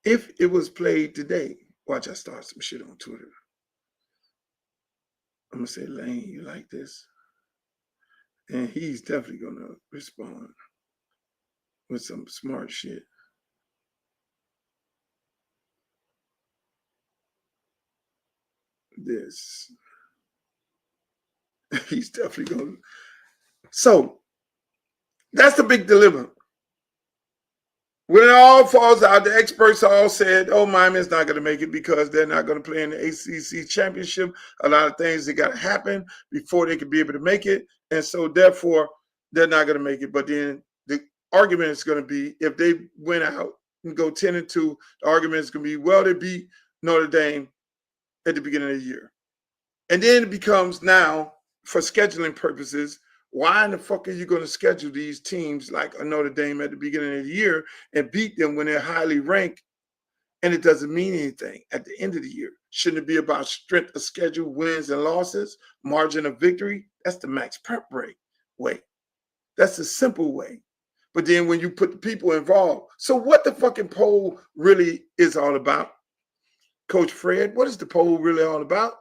if it was played today, watch I start some shit on Twitter. I'm gonna say, Lane, you like this? And he's definitely gonna respond with some smart shit. This. He's definitely gonna. So that's the big dilemma. When it all falls out, the experts all said, oh, Miami's not going to make it because they're not going to play in the ACC championship. A lot of things that got to happen before they could be able to make it. And so, therefore, they're not going to make it. But then the argument is going to be, if they went out and go 10-2, the argument is going to be, well, they beat Notre Dame at the beginning of the year. And then it becomes now, for scheduling purposes, why in the fuck are you going to schedule these teams like a Notre Dame at the beginning of the year and beat them when they're highly ranked and it doesn't mean anything at the end of the year? Shouldn't it be about strength of schedule, wins and losses, margin of victory? That's the max prep rate way. That's the simple way. But then when you put the people involved, so what the fucking poll really is all about? Coach Fred, what is the poll really all about?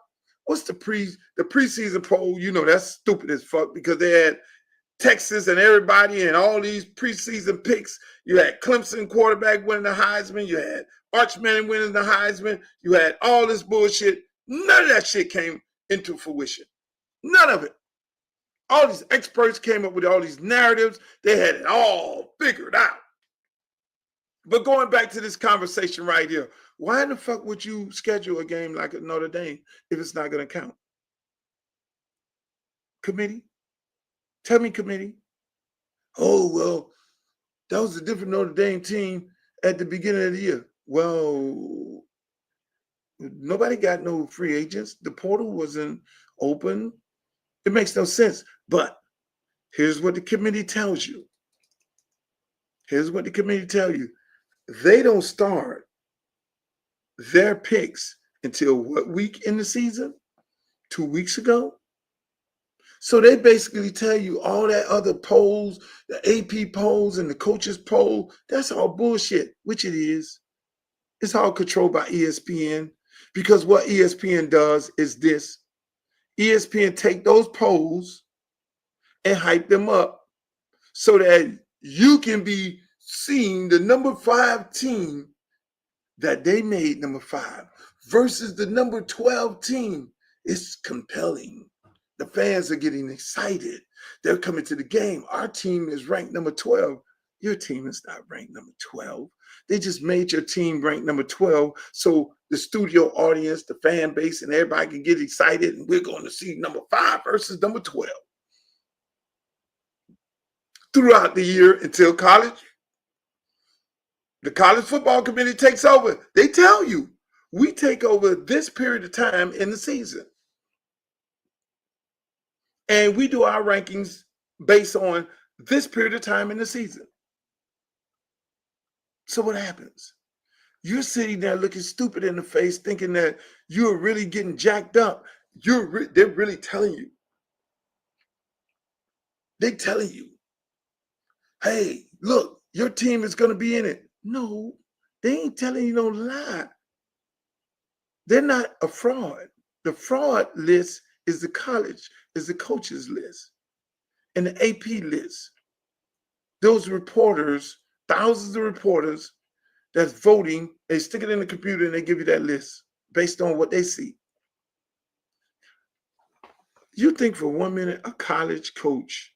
What's the preseason poll? You know, that's stupid as fuck because they had Texas and everybody and all these preseason picks. You had Clemson quarterback winning the Heisman. You had Archman winning the Heisman. You had all this bullshit. None of that shit came into fruition. None of it. All these experts came up with all these narratives. They had it all figured out. But going back to this conversation right here, why in the fuck would you schedule a game like a Notre Dame if it's not going to count? Committee? Tell me, committee. Oh, well, that was a different Notre Dame team at the beginning of the year. Well, nobody got no free agents. The portal wasn't open. It makes no sense. But here's what the committee tells you. Here's what the committee tells you. They don't start their picks until what week in the season? 2 weeks ago? So they basically tell you all that other polls, the AP polls and the coaches poll, that's all bullshit, which it is. It's all controlled by ESPN because what ESPN does is this. ESPN take those polls and hype them up so that you can be seeing the number 5 team that they made number 5 versus the number 12 team. It's compelling. The fans are getting excited. They're coming to the game. Our team is ranked number 12. Your team is not ranked number 12. They just made your team ranked number 12 so the studio audience, the fan base, and everybody can get excited, and we're going to see number 5 versus number 12. Throughout the year until college, the college football committee takes over. They tell you, we take over this period of time in the season. And we do our rankings based on this period of time in the season. So what happens? You're sitting there looking stupid in the face, thinking that you're really getting jacked up. They're really telling you. They're telling you, hey, look, your team is going to be in it. No, they ain't telling you no lie. They're not a fraud. The fraud list is the college, is the coaches list, and the AP list. Those reporters, thousands of reporters that's voting, they stick it in the computer and they give you that list based on what they see. You think for 1 minute a college coach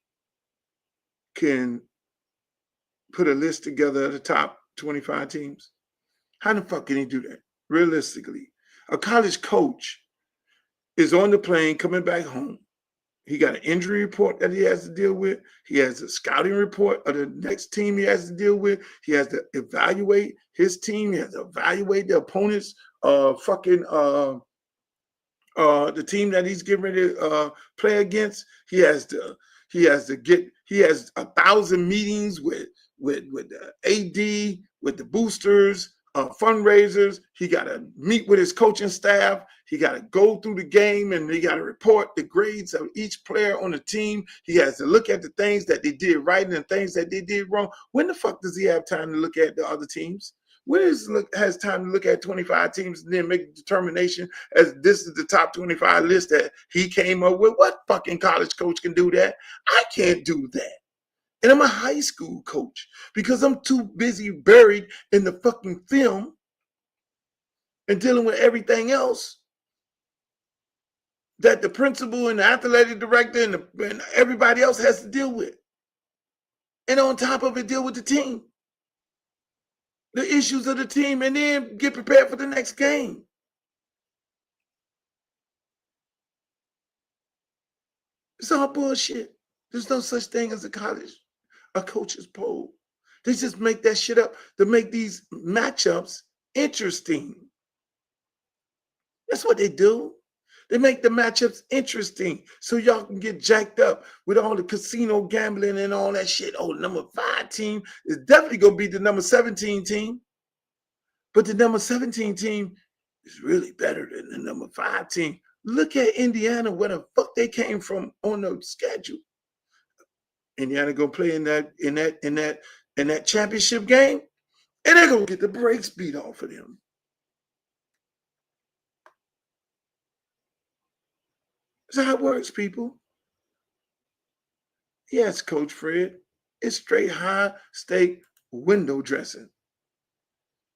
can put a list together of the top 25 teams? How the fuck can he do that? Realistically, a college coach is on the plane coming back home. He got an injury report that he has to deal with. He has a scouting report of the next team he has to deal with. He has to evaluate his team. He has to evaluate the opponent's the team that he's getting ready to play against. He has 1,000 meetings with the AD, with the boosters, fundraisers. He got to meet with his coaching staff. He got to go through the game and he got to report the grades of each player on the team. He has to look at the things that they did right and the things that they did wrong. When the fuck does he have time to look at the other teams? When has time to look at 25 teams and then make a determination as this is the top 25 list that he came up with? What fucking college coach can do that? I can't do that. And I'm a high school coach because I'm too busy buried in the fucking film and dealing with everything else that the principal and the athletic director and everybody else has to deal with. And on top of it, deal with the team, the issues of the team, and then get prepared for the next game. It's all bullshit. There's no such thing as a coach's poll. They just make that shit up to make these matchups interesting. That's what they do. They make the matchups interesting so y'all can get jacked up with all the casino gambling and all that shit. Oh, the number 5 team is definitely going to be the number 17 team. But the number 17 team is really better than the number 5 team. Look at Indiana, where the fuck they came from on the schedule. Indiana gonna play in that championship game, and they're gonna get the brakes beat off of them. That's how it works, people. Yes, Coach Fred, it's straight high stake window dressing.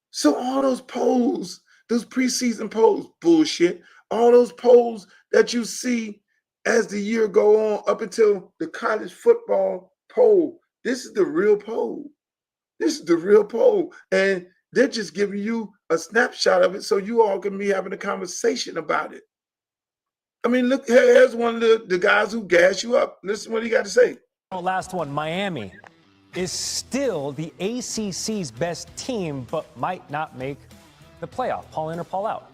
So all those polls, those preseason polls, bullshit. All those polls that you see as the year go on up until the college football poll, this is the real poll. This is the real poll. And they're just giving you a snapshot of it so you all can be having a conversation about it. I mean, look, here's one of the guys who gas you up. Listen to what he got to say. Last one, Miami is still the ACC's best team, but might not make the playoff. Paul in or Paul out?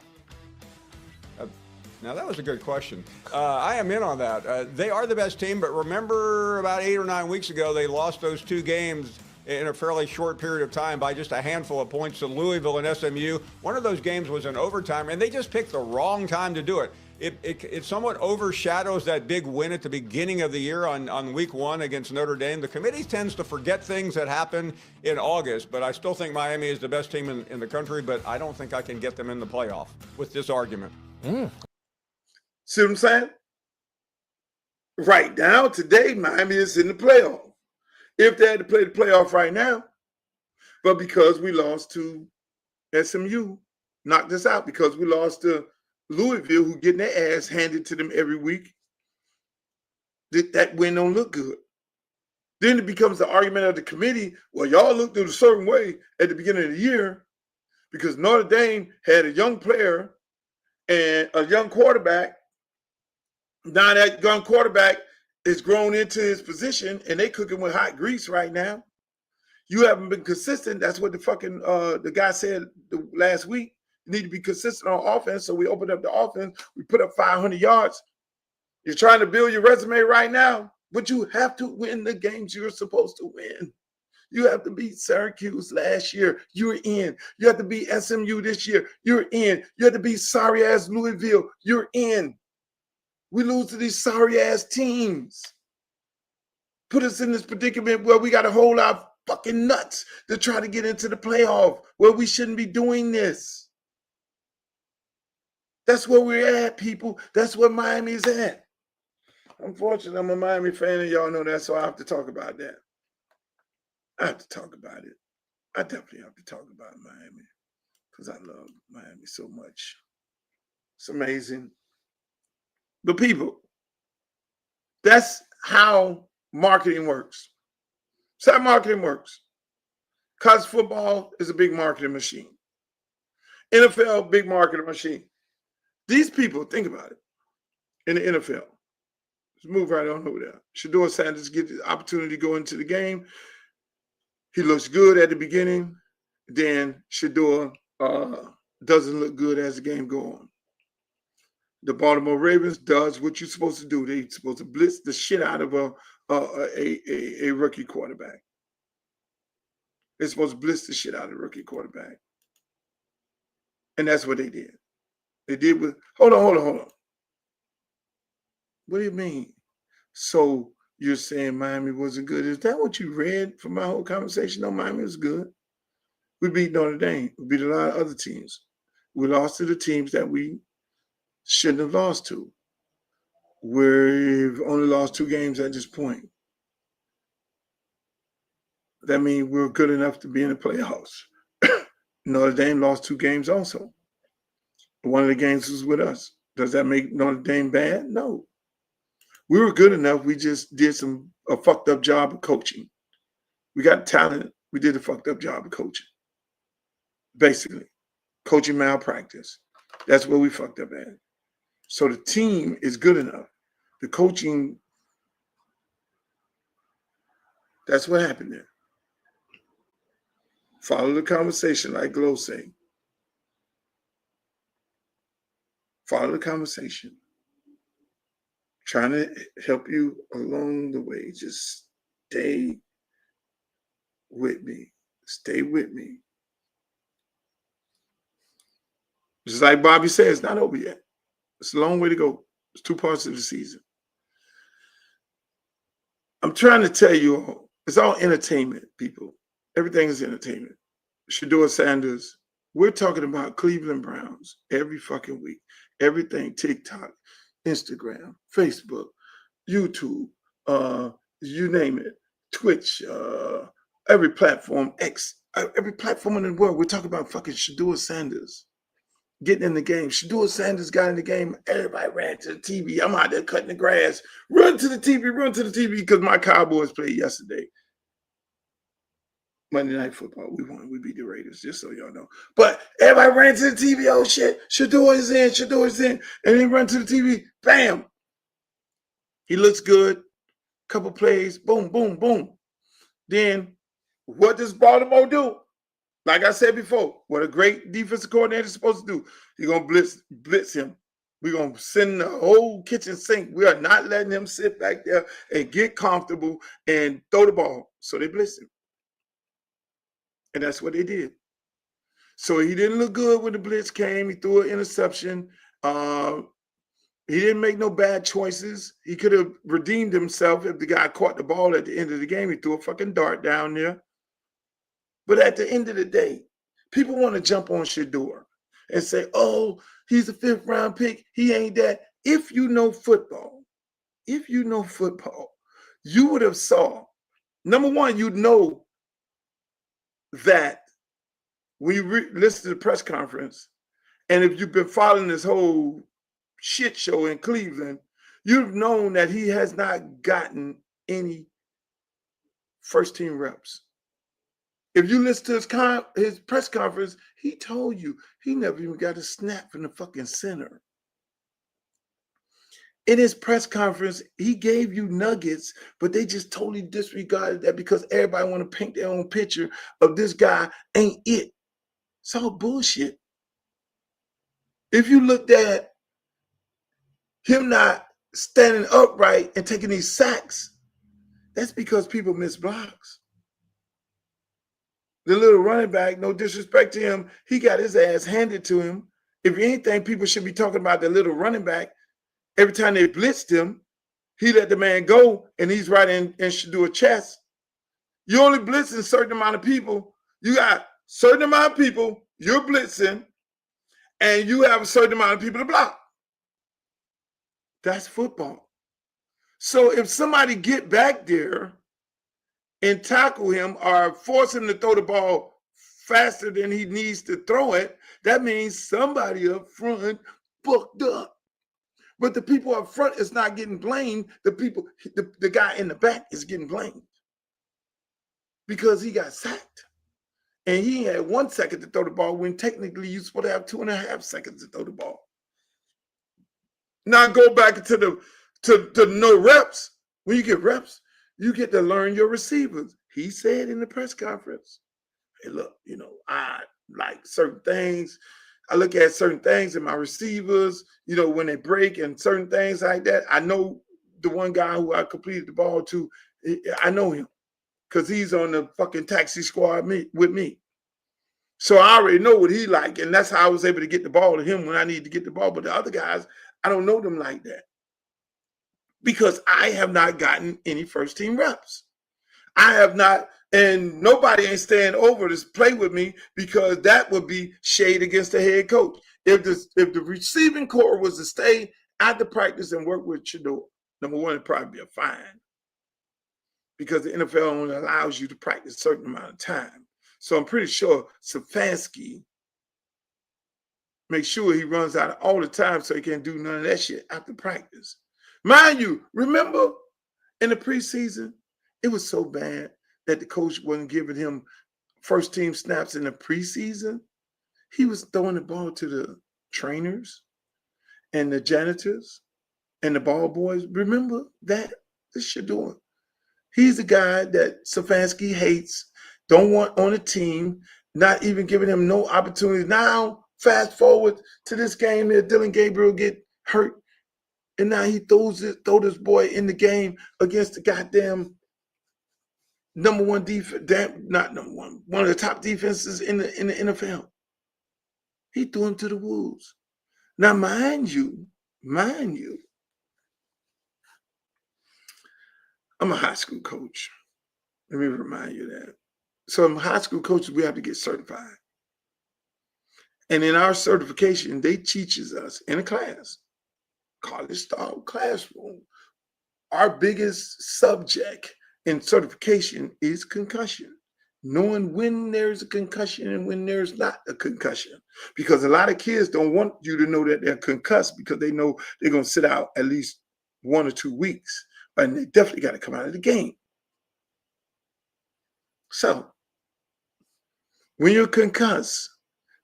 Now, that was a good question. I am in on that. They are the best team, but remember about 8 or 9 weeks ago, they lost those 2 games in a fairly short period of time by just a handful of points to Louisville and SMU. One of those games was in overtime, and they just picked the wrong time to do it. It somewhat overshadows that big win at the beginning of the year on week 1 against Notre Dame. The committee tends to forget things that happen in August, but I still think Miami is the best team in the country, but I don't think I can get them in the playoff with this argument. See what I'm saying? Right now, today, Miami is in the playoff. If they had to play the playoff right now, but because we lost to SMU, knocked us out because we lost to Louisville, who getting their ass handed to them every week, that win don't look good. Then it becomes the argument of the committee, well, y'all looked at a certain way at the beginning of the year because Notre Dame had a young player and a young quarterback. Now that young quarterback is grown into his position and they cooking with hot grease right now. You haven't been consistent. That's what the fucking the guy said last week. You need to be consistent on offense. So we opened up the offense. We put up 500 yards. You're trying to build your resume right now, but you have to win the games you're supposed to win. You have to beat Syracuse last year. You're in. You have to beat SMU this year. You're in. You have to beat sorry-ass Louisville. You're in. We lose to these sorry-ass teams. Put us in this predicament where we got to hold our fucking nuts to try to get into the playoff, where we shouldn't be doing this. That's where we're at, people. That's where Miami's at. Unfortunately, I'm a Miami fan, and y'all know that, so I have to talk about that. I have to talk about it. I definitely have to talk about Miami because I love Miami so much. It's amazing. But people, that's how marketing works. That's how marketing works. College football is a big marketing machine. NFL, big marketing machine. These people, think about it, in the NFL. Let's move right on over there. Shedeur Sanders gets the opportunity to go into the game. He looks good at the beginning. Then Shedeur doesn't look good as the game goes on. The Baltimore Ravens does what you're supposed to do. They're supposed to blitz the shit out of a rookie quarterback. They're supposed to blitz the shit out of a rookie quarterback. And that's what they did. They did with, hold on. What do you mean? So you're saying Miami wasn't good? Is that what you read from my whole conversation? No, Miami was good. We beat Notre Dame. We beat a lot of other teams. We lost to the teams that we shouldn't have lost to. We've only lost 2 games at this point. That means we're good enough to be in the playoffs. Notre Dame lost 2 games also. One of the games was with us. Does that make Notre Dame bad? No. We were good enough. We just did a fucked up job of coaching. We got talent. We did a fucked up job of coaching. Basically, coaching malpractice. That's where we fucked up at. So the team is good enough. The coaching, that's what happened there. Follow the conversation, like Glow say. Follow the conversation. Trying to help you along the way. Just stay with me. Stay with me. Just like Bobby said, it's not over yet. It's a long way to go. It's 2 parts of the season. I'm trying to tell you all, it's all entertainment, people. Everything is entertainment. Shedeur Sanders, we're talking about Cleveland Browns every fucking week. Everything, TikTok, Instagram, Facebook, YouTube, you name it, Twitch, every platform, X, every platform in the world. We're talking about fucking Shedeur Sanders getting in the game. Shedeur Sanders got in the game. Everybody ran to the TV. I'm out there cutting the grass. Run to the TV because my Cowboys played yesterday. Monday Night Football. We won. We beat the Raiders, just so y'all know. But everybody ran to the TV. Oh, shit. Shedeur is in. And they run to the TV. Bam. He looks good. Couple plays. Boom, boom, boom. Then what does Baltimore do? Like I said before, what a great defensive coordinator is supposed to do. You're going to blitz him. We're going to send the whole kitchen sink. We are not letting him sit back there and get comfortable and throw the ball. So they blitz him. And that's what they did. So he didn't look good when the blitz came. He threw an interception. He didn't make no bad choices. He could have redeemed himself if the guy caught the ball at the end of the game. He threw a fucking dart down there. But at the end of the day, people want to jump on Shedeur and say, oh, he's a 5th round pick. He ain't that. If you know football, you would have saw, number one, you'd know that when you listen to the press conference, and if you've been following this whole shit show in Cleveland, you've known that he has not gotten any first-team reps. If you listen to his press conference, he told you he never even got a snap from the fucking center. In his press conference, he gave you nuggets, but they just totally disregarded that because everybody want to paint their own picture of this guy ain't it. It's all bullshit. If you looked at him not standing upright and taking these sacks, that's because people miss blocks. the little running back, no disrespect to him, he got his ass handed to him. If anything, people should be talking about the little running back. Every time they blitzed him, he let the man go, and he's right in and should do a chest. You only blitzing a certain amount of people. You got a certain amount of people you're blitzing, and you have a certain amount of people to block. That's football. So if somebody get back there and tackle him or force him to throw the ball faster than he needs to throw it, that means somebody up front fucked up. But the people up front is not getting blamed. The guy in the back is getting blamed because he got sacked. And he had 1 second to throw the ball when technically you're supposed to have 2.5 seconds to throw the ball. Now go back to the no reps. When you get reps, you get to learn your receivers. He said in the press conference, hey, look, I like certain things. I look at certain things in my receivers, when they break and certain things like that. I know the one guy who I completed the ball to, I know him because he's on the fucking taxi squad with me. So I already know what he like, and that's how I was able to get the ball to him when I need to get the ball. But the other guys, I don't know them like that because I have not gotten any first team reps. I have not, and nobody ain't staying over to play with me because that would be shade against the head coach. If the receiving core was to stay at the practice and work with Shador, number one, it'd probably be a fine because the NFL only allows you to practice a certain amount of time. So I'm pretty sure Stefanski makes sure he runs out all the time so he can't do none of that shit after practice. Mind you, remember in the preseason, it was so bad that the coach wasn't giving him first team snaps in the preseason. He was throwing the ball to the trainers and the janitors and the ball boys. Remember that? This shit doing. He's the guy that Stefanski hates, don't want on the team, not even giving him no opportunity. Now, fast forward to this game that Dylan Gabriel get hurt, and now he throw this boy in the game against the goddamn number one defense, not number one, one of the top defenses in the NFL. He threw him to the wolves. Now, mind you, I'm a high school coach. Let me remind you that. So in high school coaches, we have to get certified. And in our certification, they teaches us in a class, college-style classroom, our biggest subject in certification is concussion. Knowing when there's a concussion and when there's not a concussion. Because a lot of kids don't want you to know that they're concussed because they know they're going to sit out at least 1 or 2 weeks. And they definitely got to come out of the game. So, when you're concussed,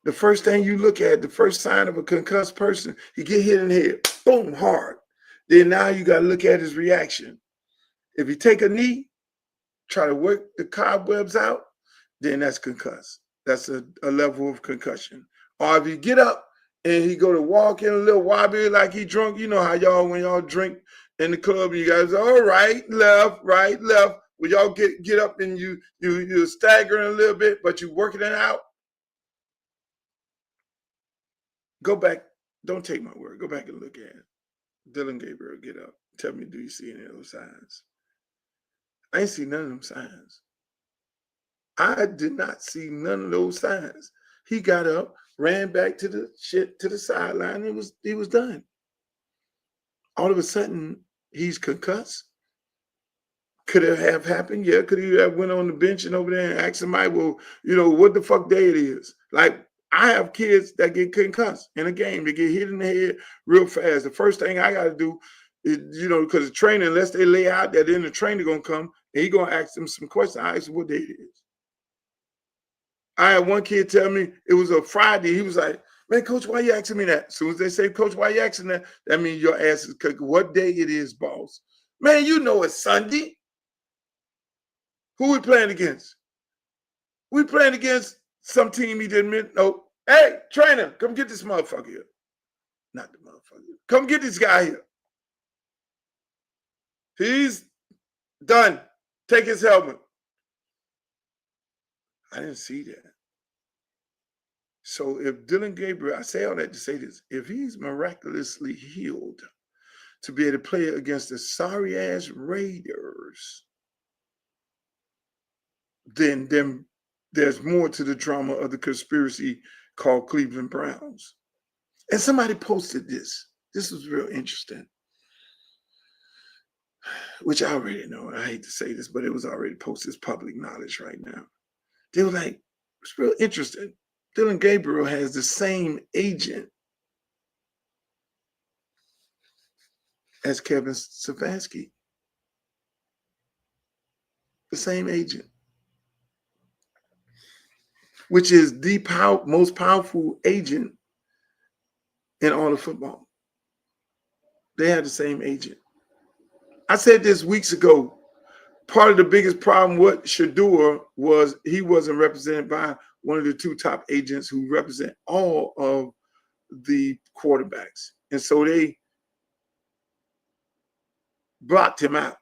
the first thing you look at, the first sign of a concussed person, he get hit in the head, boom, hard. Then now you got to look at his reaction. If you take a knee, try to work the cobwebs out, then that's concussed. That's a level of concussion. Or if you get up and he go to walk in a little wobbly like he drunk, you know how y'all, when y'all drink in the club, you guys, all right, left, right, left. When y'all get up and you're staggering a little bit, but you're working it out, go back. Don't take my word. Go back and look at it. Dylan Gabriel, get up. Tell me, do you see any of those signs? I ain't see none of them signs. I did not see none of those signs. He got up, ran back to the sideline, and he was done. All of a sudden, he's concussed. Could it have happened? Yeah. Could he have went on the bench and over there and asked somebody, well, what the fuck day it is? Like, I have kids that get concussed in a game. They get hit in the head real fast. The first thing I got to do is, because the trainer, unless they lay out that then the trainer going to come and he going to ask them some questions. I asked him what day it is. I had one kid tell me it was a Friday. He was like, man, coach, why you asking me that? As soon as they say, coach, why you asking that? That means your ass is cooking. What day it is, boss? Man, it's Sunday. Who we playing against? We playing against some team he didn't mean. Nope. Hey, trainer, come get this motherfucker here. Not the motherfucker. Come get this guy here. He's done. Take his helmet. I didn't see that. So if Dylan Gabriel, I say all that to say this, if he's miraculously healed to be able to play against the sorry ass Raiders, then there's more to the drama of the conspiracy called Cleveland Browns. And somebody posted this. This was real interesting, which I already know. I hate to say this, but it was already posted. It's public knowledge right now. They were like, it's real interesting. Dylan Gabriel has the same agent as Kevin Stefanski. The same agent, which is the most powerful agent in all of football. They have the same agent. I said this weeks ago. Part of the biggest problem with Shador was he wasn't represented by one of the two top agents who represent all of the quarterbacks. And so they blocked him out.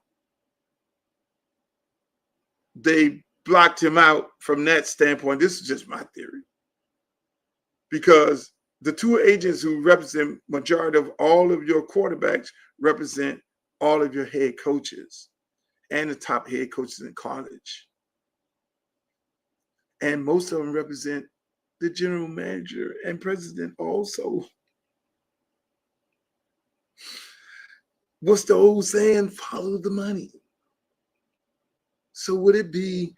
They blocked him out from that standpoint. This is just my theory. Because the two agents who represent majority of all of your quarterbacks represent all of your head coaches and the top head coaches in college. And most of them represent the general manager and president also. What's the old saying? Follow the money. So would it be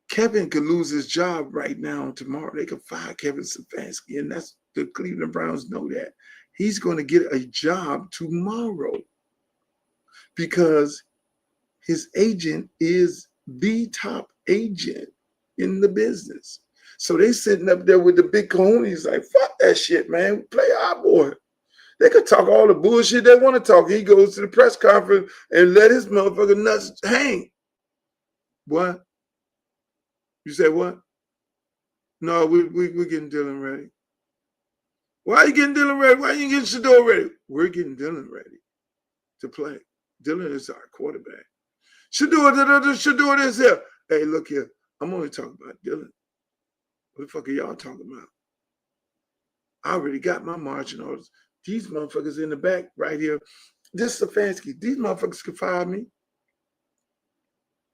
Kevin could lose his job right now and tomorrow? They could fire Kevin Stefanski, and that's the Cleveland Browns know that. He's going to get a job tomorrow because his agent is the top agent in the business. So they sitting up there with the big cojones like, fuck that shit, man. Play our boy. They could talk all the bullshit they want to talk. He goes to the press conference and let his motherfucking nuts hang. What? You said what? No, we're getting Dylan ready. Why are you getting Dylan ready? Why are you getting Shador ready? We're getting Dylan ready to play. Dylan is our quarterback. Shador is here. Hey, look here. I'm only talking about Dylan. What the fuck are y'all talking about? I already got my marching orders. These motherfuckers in the back right here. This Stefanski. These motherfuckers can fire me.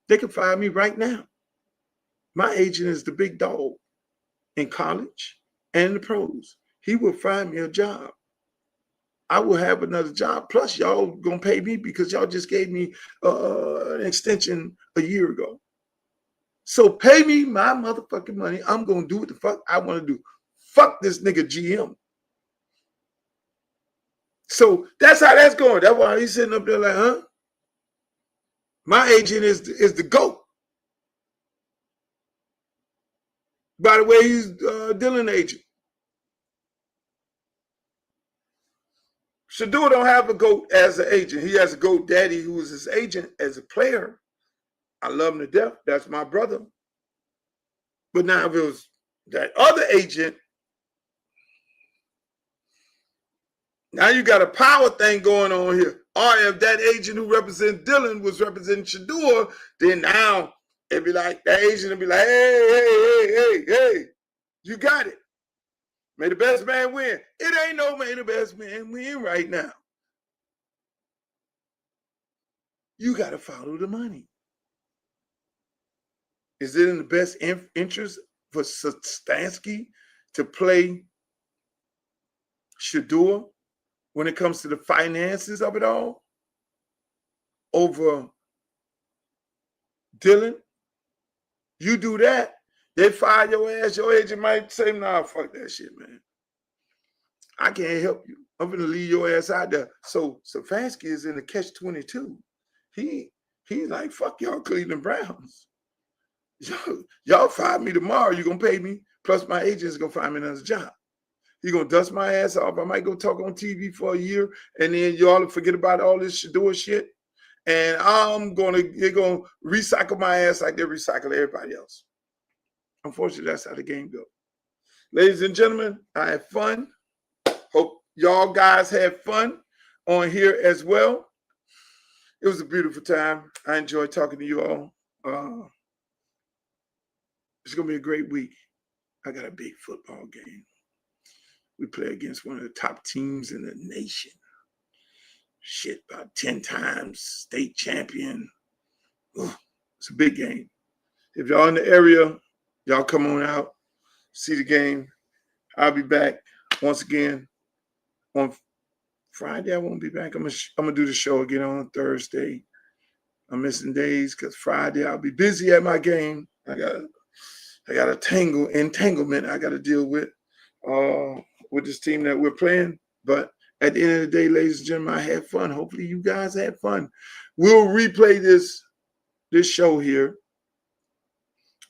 They can fire me right now. My agent is the big dog in college and the pros. He will find me a job. I will have another job. Plus, y'all gonna pay me because y'all just gave me an extension a year ago. So pay me my motherfucking money. I'm gonna do what the fuck I want to do. Fuck this nigga GM. So that's how that's going. That's why he's sitting up there like, huh? My agent is the GOAT. By the way, he's Dylan agent. Shador don't have a GOAT as an agent. He has a GOAT daddy who is his agent as a player. I love him to death. That's my brother. But now if it was that other agent, now you got a power thing going on here. Or if that agent who represents Dylan was representing Shador, then now it'd be like, that agent would be like, hey, you got it. May the best man win. It ain't no may the best man win right now. You got to follow the money. Is it in the best interest for Stefanski to play Shador when it comes to the finances of it all over Dylan? You do that, they fire your ass. Your agent might say, nah, fuck that shit, man. I can't help you. I'm going to leave your ass out there. So Stefanski is in the catch-22. He's like, fuck y'all Cleveland Browns. Y'all fire me tomorrow. You're going to pay me. Plus my agent is going to find me another job. You're going to dust my ass off. I might go talk on TV for a year, and then y'all forget about all this Shador shit. And you're going to recycle my ass like they recycle everybody else. Unfortunately, that's how the game goes. Ladies and gentlemen, I had fun. Hope y'all guys had fun on here as well. It was a beautiful time. I enjoyed talking to you all. It's going to be a great week. I got a big football game. We play against one of the top teams in the nation. Shit, about 10 times state champion. Ugh, it's a big game. If y'all in the area, y'all come on out, see the game. I'll be back once again on Friday. I won't be back. I'm gonna do the show again on Thursday. I'm missing days because Friday I'll be busy at my game. I got a entanglement I got to deal with this team that we're playing. But at the end of the day, ladies and gentlemen, I had fun. Hopefully you guys had fun. We'll replay this show here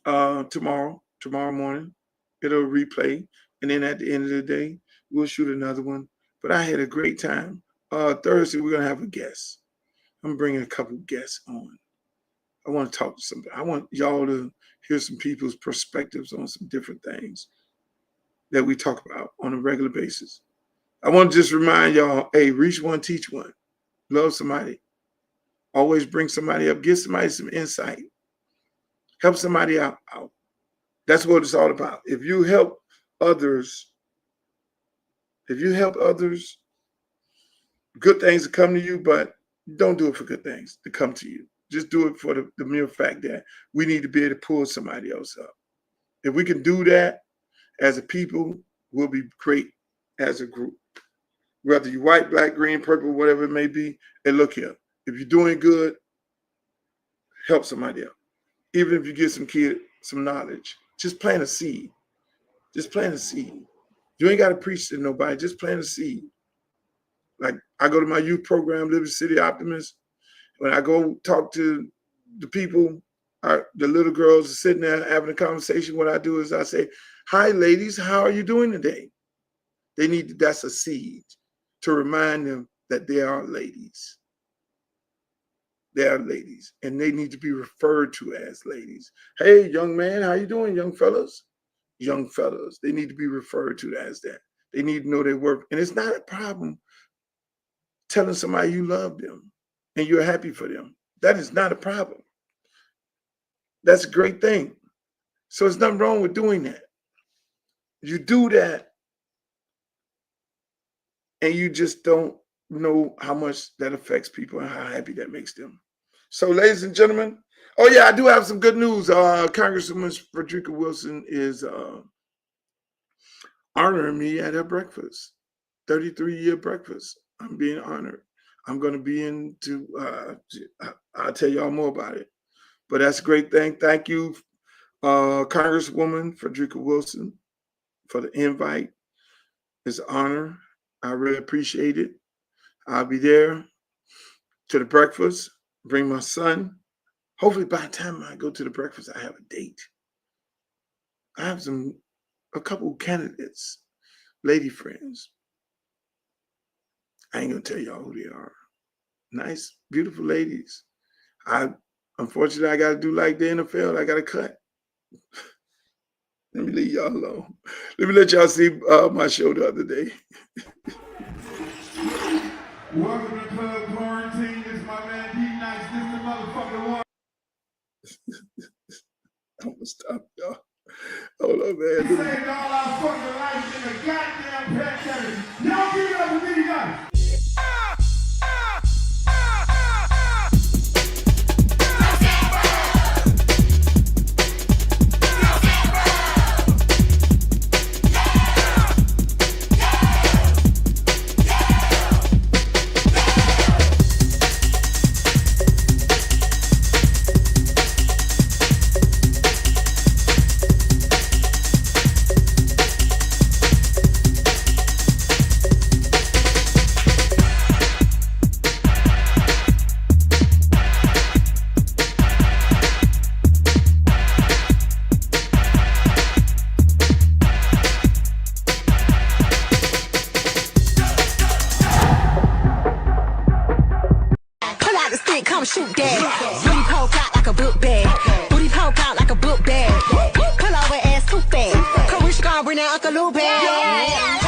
tomorrow morning. It'll replay. And then at the end of the day, we'll shoot another one. But I had a great time. Thursday, we're going to have a guest. I'm bringing a couple guests on. I want to talk to somebody. I want y'all to hear some people's perspectives on some different things that we talk about on a regular basis. I want to just remind y'all, hey, reach one, teach one. Love somebody. Always bring somebody up. Give somebody some insight. Help somebody out. That's what it's all about. If you help others, good things will come to you, but don't do it for good things to come to you. Just do it for the mere fact that we need to be able to pull somebody else up. If we can do that as a people, we'll be great as a group. Whether you're white, black, green, purple, whatever it may be, and look here. If you're doing good, help somebody else. Even if you get some kid some knowledge, just plant a seed. Just plant a seed. You ain't got to preach to nobody. Just plant a seed. Like I go to my youth program, Liberty City Optimist. When I go talk to the people, the little girls are sitting there having a conversation. What I do is I say, "Hi, ladies, how are you doing today?" That's a seed to remind them that they are ladies. They are ladies, and they need to be referred to as ladies. Hey, young man, how you doing, young fellas? Young fellas, they need to be referred to as that. They need to know their worth. And it's not a problem telling somebody you love them and you're happy for them. That is not a problem. That's a great thing. So there's nothing wrong with doing that. You do that and you just don't know how much that affects people and how happy that makes them. So, ladies and gentlemen, oh yeah, I do have some good news. Congresswoman Frederica Wilson is honoring me at her breakfast, 33-year breakfast. I'm being honored. I'm going to be I'll tell y'all more about it. But that's a great thing. Thank you, Congresswoman Frederica Wilson, for the invite. It's an honor. I really appreciate it. I'll be there to the breakfast, bring my son. Hopefully by the time I go to the breakfast, I have a date. I have a couple candidates, lady friends. I ain't gonna tell y'all who they are. Nice, beautiful ladies. Unfortunately, I gotta do like the NFL. I gotta cut. Let me leave y'all alone. Let me let y'all see my show the other day. Welcome to Club Quarantine. This is my man D Nice. This the motherfucking one. I'm gonna stop y'all. Hold on, man. We saved all our fucking lives in the goddamn pandemic. Y'all give it up for D Nice. Come shoot that. Booty poke out like a book bag. Booty poke out like a book bag. Pull over ass too fast. Come we should go bring that Uncle Lou back.